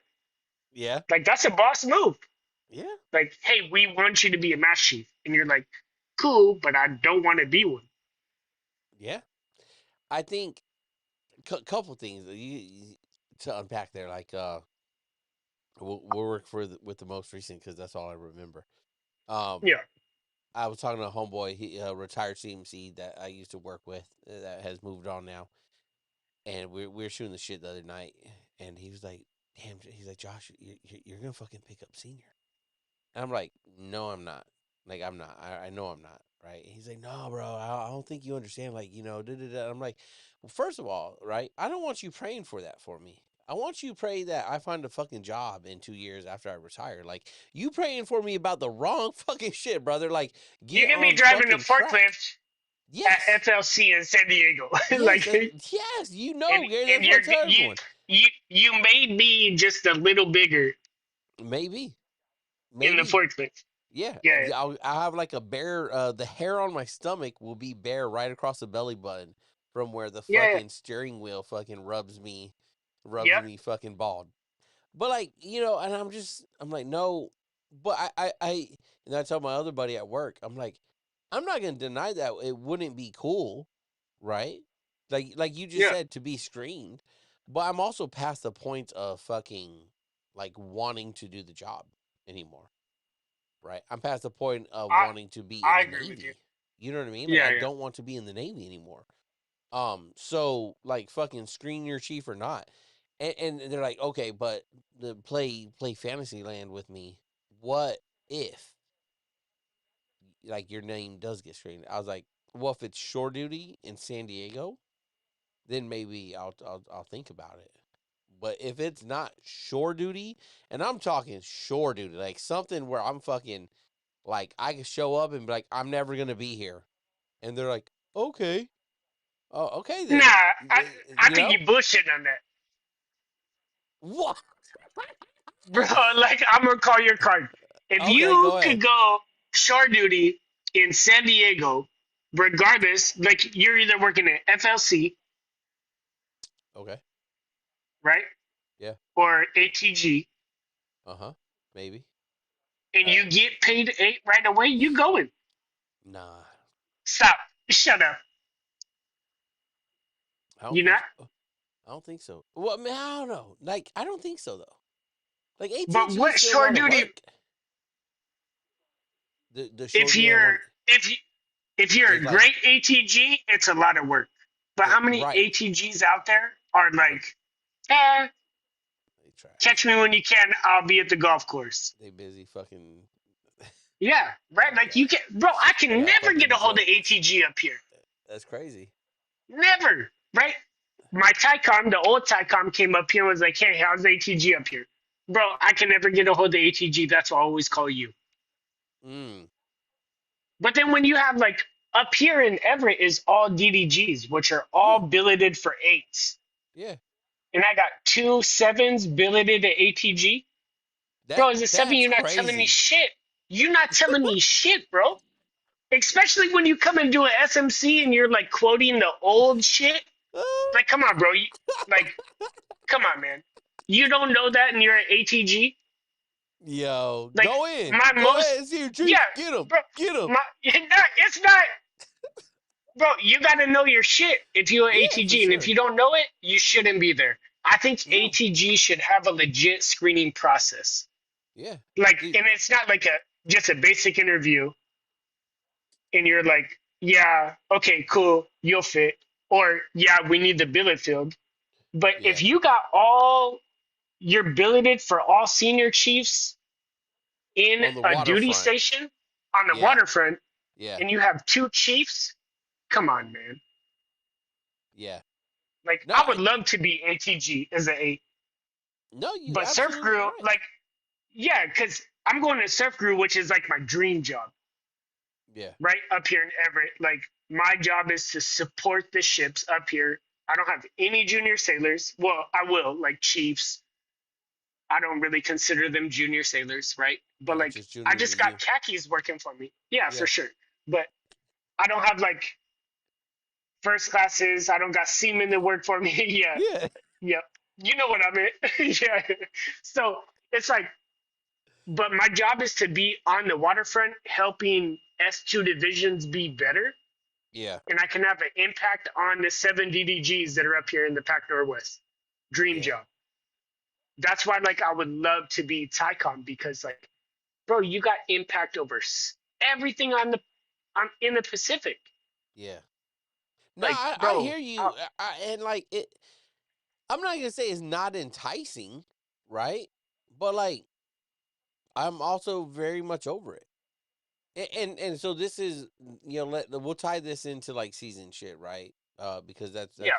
Yeah, Like that's a boss move. yeah, Like, hey, we want you to be a master chief, and you're like, cool, but I don't want to be one. yeah. I think couple things to unpack there. Like, we'll work with the most recent, because that's all I remember. Um, Yeah, I was talking to a homeboy, he retired CMC that I used to work with, that has moved on now, and we were shooting the shit the other night, and he was like, "Damn," he's like, "Josh, you're gonna fucking pick up senior." And I'm like, "No, I'm not. Like, I'm not. I know I'm not." Right? And he's like, "No, bro, I don't think you understand. Like, da da da." I'm like, "Well, first of all, right? I don't want you praying for that for me. I want you to pray that I find a fucking job in 2 years after I retire. Like, you praying for me about the wrong fucking shit, brother. Like, you get can be on driving a fucking track." forklift. Yes. at FLC in San Diego. Yes, Like, that, yes, Gary, and that's what I you're tell you everyone. you may be just a little bigger Maybe, in the maybe. forklift. Yeah, Yeah, I'll have like a bare. The hair on my stomach will be bare right across the belly button from where the yeah, fucking steering wheel fucking rubs yep. me fucking bald. But like and I'm like no, but and I tell my other buddy at work, I'm like, I'm not gonna deny that it wouldn't be cool, right? Like you just Yeah. said to be screened, but I'm also past the point of fucking like wanting to do the job anymore, right? I'm past the point of I wanting to be in I the agree with you. Navy. You know what I mean? Like Yeah, I yeah. don't want to be in the Navy anymore. So like fucking screen your chief or not. And they're like, okay, but the play Fantasyland with me. What if like your name does get screened? I was like, well, if it's shore duty in San Diego, then maybe I'll think about it. But if it's not shore duty, and I'm talking shore duty, like something where I'm fucking like I can show up and be like, I'm never gonna be here, and they're like, okay, oh, okay Nah, then, I you think know you bullshit on that, what? bro. Like, I'm gonna call your card. If Okay, you go could ahead. go shore duty in San Diego, regardless, like you're either working at FLC, Okay, right, yeah, or ATG, uh-huh, maybe. and Uh, you get paid eight right away, you going. nah, Stop. Shut up. I don't You think not. so. I don't think so. Well, I mean, I don't know. Like, I don't think so though. Like But ATG is what still a shore lot of duty? work. The shore If duty I you're work if you if you're is a like great ATG, it's a lot of work. But how many right. ATGs out there are Like like, eh, they catch trash. me when you can, I'll be at the golf course. They busy fucking. Yeah, right. I Like got you can, bro. I I can got never get fucking a hold of jokes. ATG up here. That's crazy. Never, right? My Tycom, the old Tycom, came up here and was like, "Hey, how's ATG up here?" Bro, I can never get a hold of ATG. That's why I always call you. Mm. But then when you have like up here in Everett is all DDGs, which are Yeah. all billeted for eights. Yeah. And I got two sevens billeted at ATG. Bro, as a seven, That's you're not telling me crazy. shit. You're not telling me shit, bro. Especially when you come and do an SMC and you're like quoting the old shit. Like, come on, bro. Like, come on, man. You don't know that and you're at ATG? Yo, Like, go in. my Go most, ahead. It's you, yeah, Chief. Get him. bro. Get him. It's not, bro. You got to know your shit if you're Yeah, for ATG. And if sure. you don't know it, you shouldn't be there. I think No. ATG should have a legit screening process. Yeah. Like, Dude. and it's not like a just a basic interview and you're like, yeah, okay, cool, you'll fit, or yeah, we need the billet filled. But Yeah. if you got all you're billeted for all senior chiefs in On the a duty waterfront. station on the Yeah. waterfront, Yeah. and you have two chiefs, come on, man. Yeah. Like, No, I would love to be ATG as a eight, no, you but surf absolutely crew, right. like, yeah, because I'm going to surf crew, which is like my dream job, Yeah. right up here in Everett. Like, my job is to support the ships up here. I don't have any junior sailors. Well, I will, like chiefs. I don't really consider them junior sailors, right? But They're like, just I junior to just got you. khakis working for me. Yeah, for Yeah. sure. But I don't have like first classes. I don't got seamen that work for me. Yeah, Yeah. yep. You know what I meant. Yeah. So it's like, but my job is to be on the waterfront helping S2 divisions be better. Yeah. And I can have an impact on the seven DDGs that are up here in the Pac Northwest. Dream Yeah. job. That's why, like, I would love to be Tycom because, like, bro, you got impact over everything on in the Pacific. Yeah. No, Like, I bro, hear you. And like it, I'm not gonna say it's not enticing, right? But like, I'm also very much over it. And so this is we'll tie this into like season shit, right? Because that's yeah,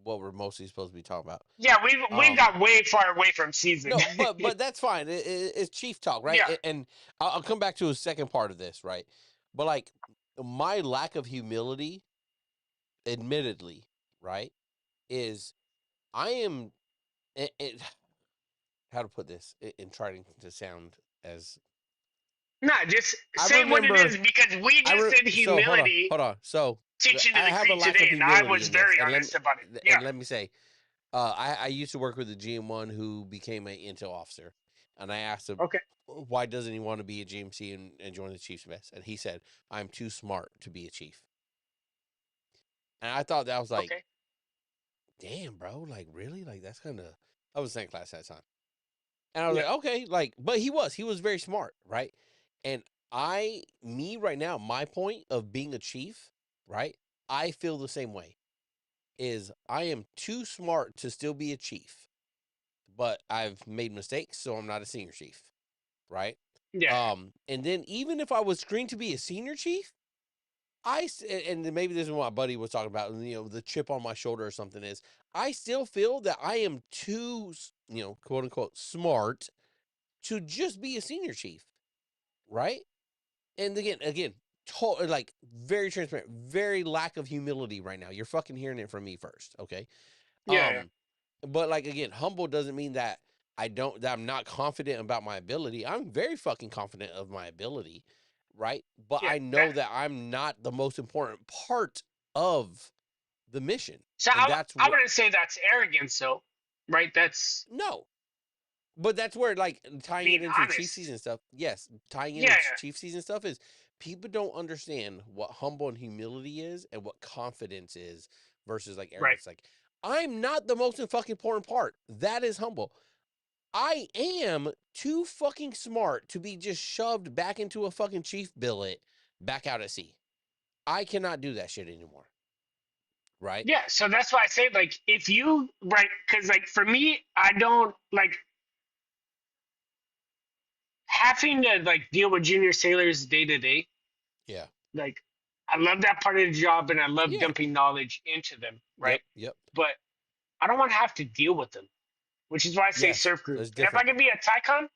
what we're mostly supposed to be talking about. yeah, we Um, got way far away from season. no, but that's fine. It's chief talk, right? Yeah, And I'll come back to a second part of this, right? But like my lack of humility admittedly, right, is I am how to put this in trying to sound as Nah, just I say what it remember is because we just did so humility hold on. So teaching to I the have a creed lack of today, and I humility was in this, very honest about it. Yeah. and let me say, I used to work with a GM1 who became an intel officer, and I asked him Okay. why doesn't he want to be a GMC and join the Chiefs mess, and he said I'm too smart to be a chief, and I thought that was like, Okay. damn, bro, like really, like that's kind of I was in same class at that time, and I was Yeah. like, okay, like, but he was very smart, right, and me right now, my point of being a chief, right, I feel the same way is I am too smart to still be a chief, but I've made mistakes, so I'm not a senior chief, right? Yeah. And then even if I was screened to be a senior chief, and maybe this is what my buddy was talking about, the chip on my shoulder or something is I still feel that I am too, quote unquote, smart to just be a senior chief, right? And again, like very transparent, very lack of humility right now. You're fucking hearing it from me first, okay? Yeah. Um, But like again, humble doesn't mean that I'm not confident about my ability. I'm very fucking confident of my ability, right? But Yeah. I That. know that I'm not the most important part of the mission. So And I, that's I what wouldn't say that's arrogance, though, right? That's no. But that's where like tying it being into chief honest. season stuff. Yes, tying it Yeah. into chief season stuff is people don't understand what humble and humility is and what confidence is versus like Right. arrogance. Like I'm not the most fucking important part. That is humble. I am too fucking smart to be just shoved back into a fucking chief billet back out at sea. I cannot do that shit anymore. Right? Yeah. So that's why I say, like, if you, right, because, like, for me, I don't, like, having to, like, deal with junior sailors day to day. Yeah. Like, I love that part of the job and I love Yeah. dumping knowledge into them, right? Yep. Yep. But I don't want to have to deal with them, which is why I say Yes. surf group. That's And if I different. could be a Tycon,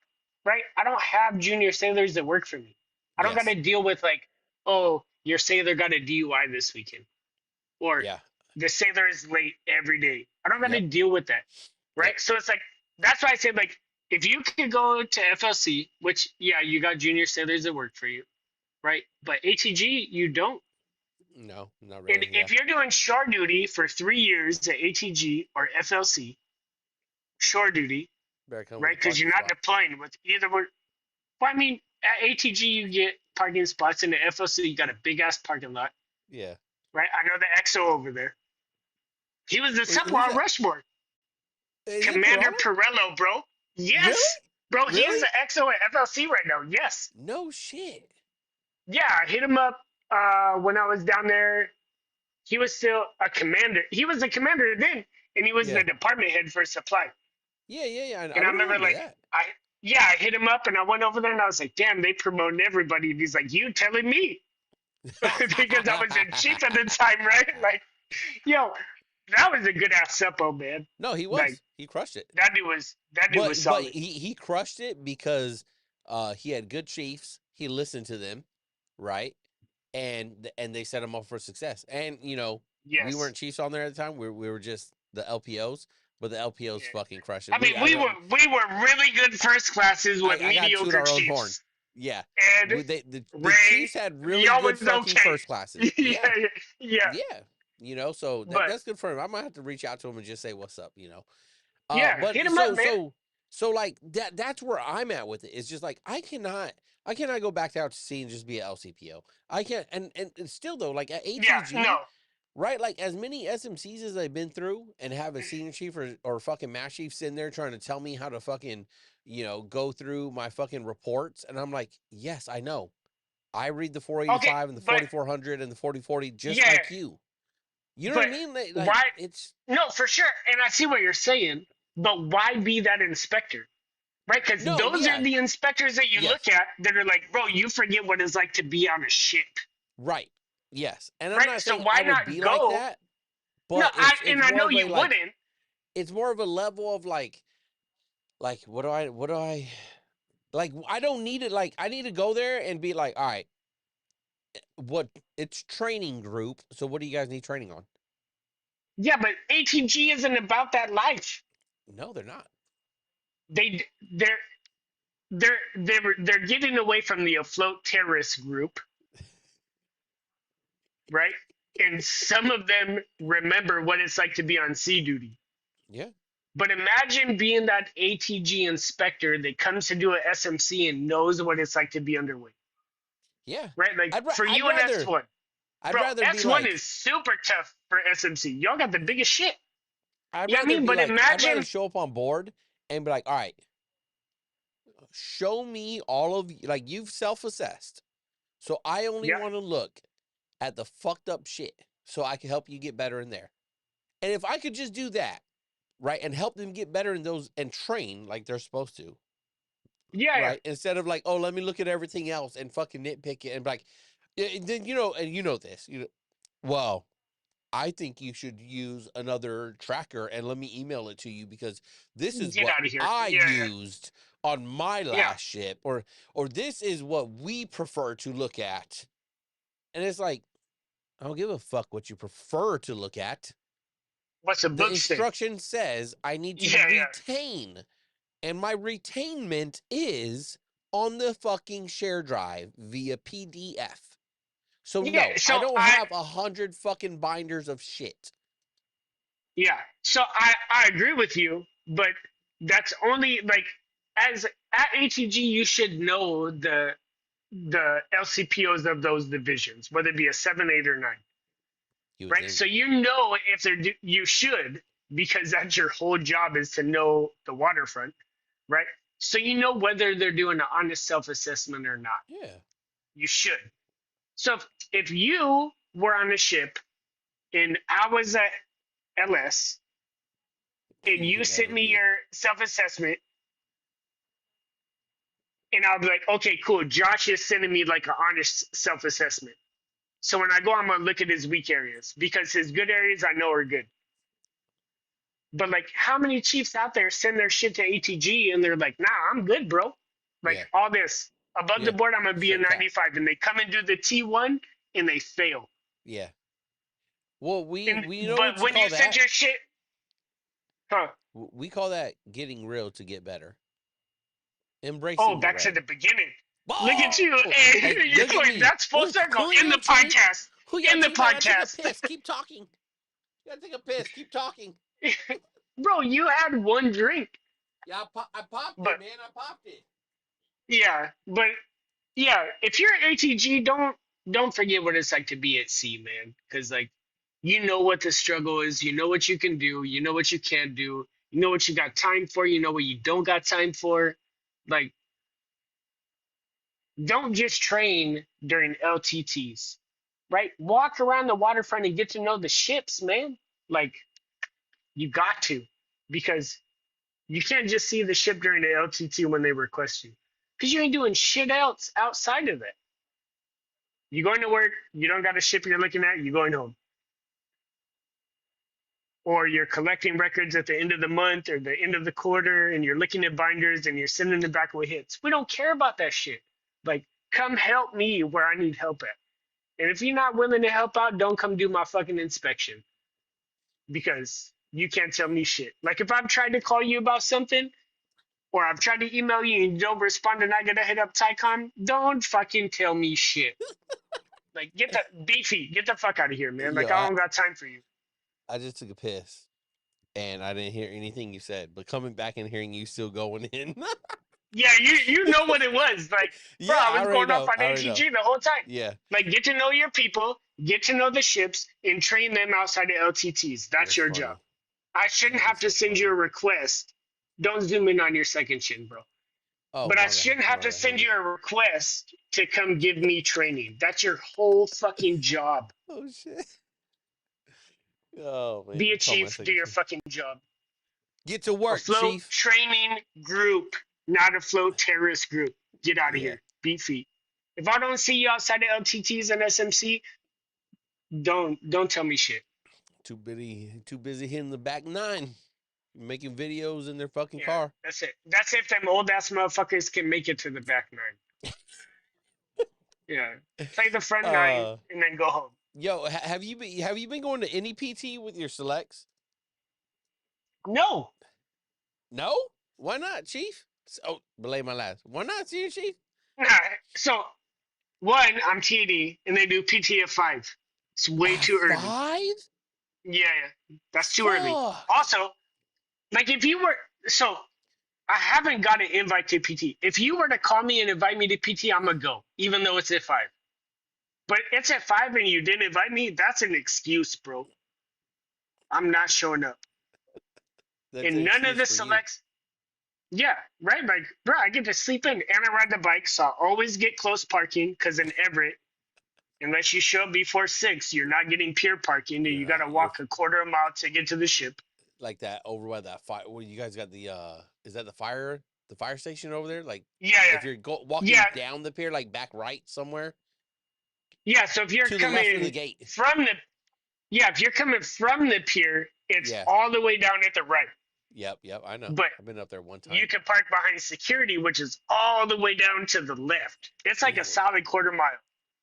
right, I don't have junior sailors that work for me. I don't got to Yes. deal with, like, oh, your sailor got a DUI this weekend, or Yeah. the sailor is late every day. I don't got to Yep. deal with that, Yep. right? So it's like, that's why I say, like, if you could go to FLC, which, yeah, you got junior sailors that work for you, right? But ATG, you don't. No, not And really. Yeah. if you're doing shore duty for 3 years at ATG or FLC, shore duty, Better come with right? a Because parking you're not spot. deploying with either one. Well, I mean, at ATG you get parking spots, and at FLC you got a big ass parking lot, Yeah. right? I know the XO over there. He was the sub Who's on that? Rushmore, Is it Commander Piranha? Pirello, bro. Really? Yes, bro. He is Really? the XO at FLC right now. Yes, No shit. yeah. I hit him up when I was down there. He was still a commander. He was the commander then, and he was Yeah. the department head for supply. Yeah. Yeah. Yeah. I And I remember remember like that. I hit him up and I went over there and I was like, damn, they promoting everybody. And he's like, you telling me? Because I was in chief at the time, right? Like, yo, that was a good ass suppo, man. No, he Like was. He crushed it. that dude was But solid. he crushed it because he had good chiefs. He listened to them, right? And they set him up for success. And we Yes. weren't chiefs on there at the time. We were just the LPOs, but the LPOs Yeah. fucking crushed it. I mean, we were really good first classes with I got to toot mediocre our own horn. chiefs. Yeah, And the Ray, Chiefs had really y'all good was fucking okay. first classes. yeah, Yeah, yeah. yeah. So But that's good for him. I might have to reach out to him and just say what's up. yeah, But hit him up, man. so like that's where I'm at with it. It's just like I cannot go back out to sea and just be an LCPO. I can't and still though, like at Yeah, ATG, no. right? Like as many SMCs as I've been through and have a senior chief or fucking mass chief sitting there trying to tell me how to fucking, go through my fucking reports. And I'm like, yes, I know. I read the Okay, 485 and the but 4400 and the 4040 just yeah, like you. You know what but I mean? Like why? it's No, for sure. And I see what you're saying, but why be that inspector? Right? Because no, those are yeah, the inspectors that you look yes. at that are like, bro, you forget what it's like to be on a ship. Right. Yes. And I'm Right? not So saying why I would not be like go? that, No, but it's I more know of a you like wouldn't. it's more of a level of like what do I like I don't need it like I need to go there and be like, all right, what it's training group. So what do you guys need training on? Yeah, but ATG isn't about that life. No, they're not. They they're they're getting away from the afloat terrorist group, right? And some of them remember what it's like to be on sea duty. Yeah, But imagine being that ATG inspector that comes to do a SMC and knows what it's like to be underway, yeah. right? Like for I'd you and rather S1, I'd bro, rather be S1 like is super tough for SMC. Y'all got the biggest shit. I'd You know what I rather mean? be But like I'd rather imagine, show up on board and be like, all right, show me all of like you've self-assessed. So I only yeah, want to look at the fucked up shit so I can help you get better in there. And if I could just do that, right, and help them get better in those and train like they're supposed to, yeah, yeah, right? Instead of like, oh, let me look at everything else and fucking nitpick it and be like, then you know, and you know this, you know, well, I think you should use another tracker and let me email it to you because this is get what out of here. I Yeah, used on my yeah, yeah. last ship, or this is what we prefer to look at. And it's like, I don't give a fuck what you prefer to look at. What's the The book say? instruction says I need to Yeah, yeah, retain, and my retainment is on the fucking share drive via PDF. So yeah. no, I So don't I, have 100 fucking binders of shit. yeah. So I agree with you, but that's only like as at ATG you should know the LCPOs of those divisions, whether it be a 7, 8, or 9, You would right? think, So you know if they're you should because that's your whole job is to know the waterfront, right? So you know whether they're doing an honest self assessment or not. yeah, You should. So if you were on a ship and I was at LS and you you could sent never me be. your self assessment and I'll be like, okay, cool. Josh is sending me like an honest self assessment. So when I go, I'm gonna look at his weak areas because his good areas I know are good. But like, how many Chiefs out there send their shit to ATG and they're like, nah, I'm good, bro. Like Yeah, all this above the yeah, board, I'm gonna be a straight cap. 95, and they come and do the T1 and they fail. Yeah. Well, And we know but what you when you call send that. your shit, huh? We call that getting real to get better. Oh, Embracing the back to red. the beginning. Look at you. Oh, Hey, hey, you're look at going. me. That's full Ooh, circle who in the y'all cheating? podcast. Who y'all In the cheating? I gotta take a podcast, piss. Keep talking. You gotta take a piss. Keep talking. bro. You had one drink, Yeah, I popped but it, man. I popped it. yeah, but yeah. If you're ATG, don't forget what it's like to be at sea, man. Because like, you know what the struggle is. You know what you can do. You know what you can't do. You know what you got time for. You know what you don't got time for. Like, don't just train during LTTs, right? Walk around the waterfront and get to know the ships, man. Like, you got to, because you can't just see the ship during the LTT when they request you, because you ain't doing shit else outside of it. You going to work, you don't got a ship you're looking at, you going home, or you're collecting records at the end of the month or the end of the quarter, and you're looking at binders and you're sending them back with hits. We don't care about that shit. Like, come help me where I need help at. And if you're not willing to help out, don't come do my fucking inspection because you can't tell me shit. Like if I've tried to call you about something or I've tried to email you and you don't respond and I gotta hit up Tycom, don't fucking tell me shit. Like get the beefy, get the fuck out of here, man. Yo, Like I don't got time for you. I just took a piss and I didn't hear anything you said, but coming back and hearing you still going in. Yeah, you know what it was. Like, bro, Yeah, I I was already going off know. on I already know. ATG the whole time. Yeah, Like get to know your people, get to know the ships, and train them outside of LTTs. That's that's your job. funny. I shouldn't That is have to so send you funny. a request. Don't zoom in on your second chin, bro. Oh, But I my bad. shouldn't have My to bad, send Haley. you a request to come give me training. That's your whole fucking job. Oh shit. Oh man, Be you a caught my chief, do second your shit. fucking job. Get to work, Afloat Chief. training group, not a float terrorist group. Get out of Yeah. here. Beat feet. If I don't see you outside of LTTs and SMC, don't tell me shit. Too busy hitting the back nine, making videos in their fucking Yeah, car. that's it. That's if them old ass motherfuckers can make it to the back nine. Yeah. Play the front nine Uh and then go home. Yo, have you been going to any PT with your selects? No. No? Why not, Chief? Oh, belay my last. Why not, Senior Chief? Nah. So one, I'm TD, and they do PT at 5. It's way At too early. 5? Yeah, yeah, that's too early. Fuck. Also, like if you were so, I haven't got an invite to PT. If you were to call me and invite me to PT, I'm gonna go, even though it's at 5. But it's at 5 and you didn't invite me. That's an excuse, bro. I'm not showing up. That's an And none of excuse the for you. selects. Yeah, right. Like, bro, I get to sleep in and I ride the bike, so I always get close parking. Because in Everett, unless you show up before 6, you're not getting peer parking, and You're you got not. to You're walk a quarter of a mile to get to the ship. like that over by that fire. Well, you guys got the is that the fire station over there? Like Yeah, if you're yeah, walking down the pier, like back right somewhere yeah. So if you're to the left of the coming gate. from the yeah, if you're coming from the pier, it's Yeah. all the way down at the right. Yep. Yep. I know. But I've been up there one you time. can park behind security, which is all the way down to the left. It's like a Ooh. solid quarter mile,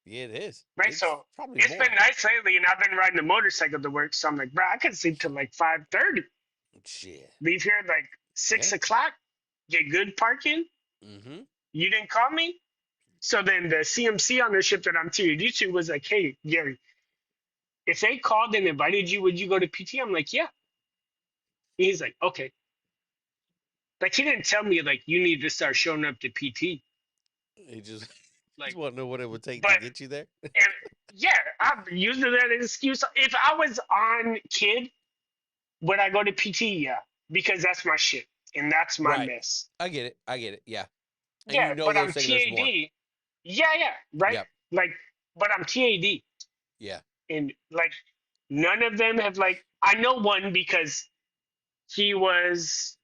Yeah, it is. right? It's So probably it's been more. nice lately, and I've been riding a motorcycle to work. So I'm like, bro, I could sleep till like 5:30. Shit. Leave here at like six Yeah. o'clock. Get good parking. Mm-hmm. You didn't call me. So then the CMC on the ship that I'm TD to was like, hey, Gary, if they called and invited you, would you go to PT? I'm like, yeah. He's like, okay. Like he didn't tell me like you need to start showing up to PT. He just just Like, want to know what it would take to but get you there. and yeah, I'm using that as an excuse. If I was on kid, would I go to PT? Yeah, because that's my shit and that's my Right. mess. I get it. I get it. Yeah. And you Yeah, know but they're I'm saying there's more. TAD. Yeah, yeah, right. Yep. Like, but I'm TAD, Yeah. and like none of them have like. I know one because he was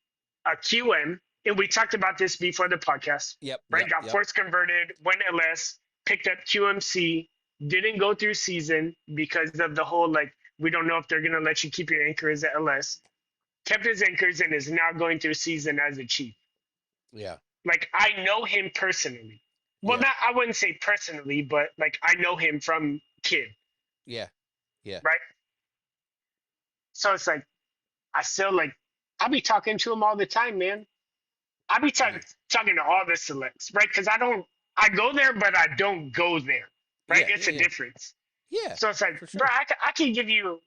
a QM, and we talked about this before the podcast, Yep. right? Yep. Got Yep. force converted, went LS, picked up QMC, didn't go through season because of the whole like we don't know if they're gonna let you keep your anchors at LS. Kept his anchors and is now going through season as a chief. Yeah. Like I know him personally. Well, Yeah. not I wouldn't say personally, but like I know him from kid, Yeah. Yeah. right? So it's like I still like I be talking to him all the time, man. I be Yeah. talking to all the selects, right? Because I go there, but I don't go there, right? Yeah. It's Yeah. a Yeah. difference. Yeah. So it's like, For bro, sure. I can give you,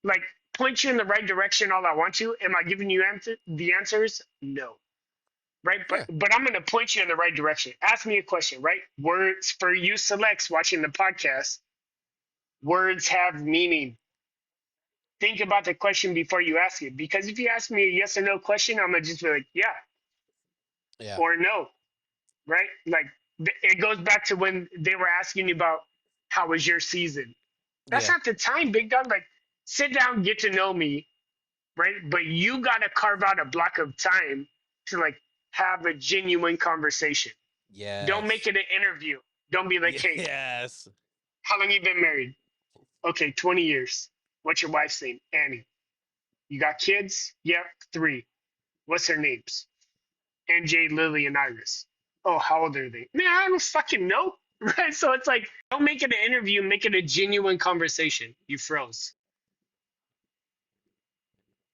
like, point you in the right direction all I want to. Am I giving you the answers? No, right? Yeah. But I'm going to point you in the right direction. Ask me a question, right? Words for you selects watching the podcast, words have meaning. Think about the question before you ask it. Because if you ask me a yes or no question, I'm going to just be like, yeah Yeah. or no, right? Like it goes back to when they were asking you about how was your season. That's Yeah. not the time, big dog. Like sit down, get to know me, right? But you got to carve out a block of time to like have a genuine conversation. Don't make Yes. it an interview. Don't be like, hey, Yes. how long you been married? Okay, 20 years. What's your wife's name? Annie. You got kids? Yep, 3. What's their names? NJ, Lily, and Iris. Oh, how old are they? Man, I don't fucking know. Right? So it's like, don't make it an interview, make it a genuine conversation. You froze.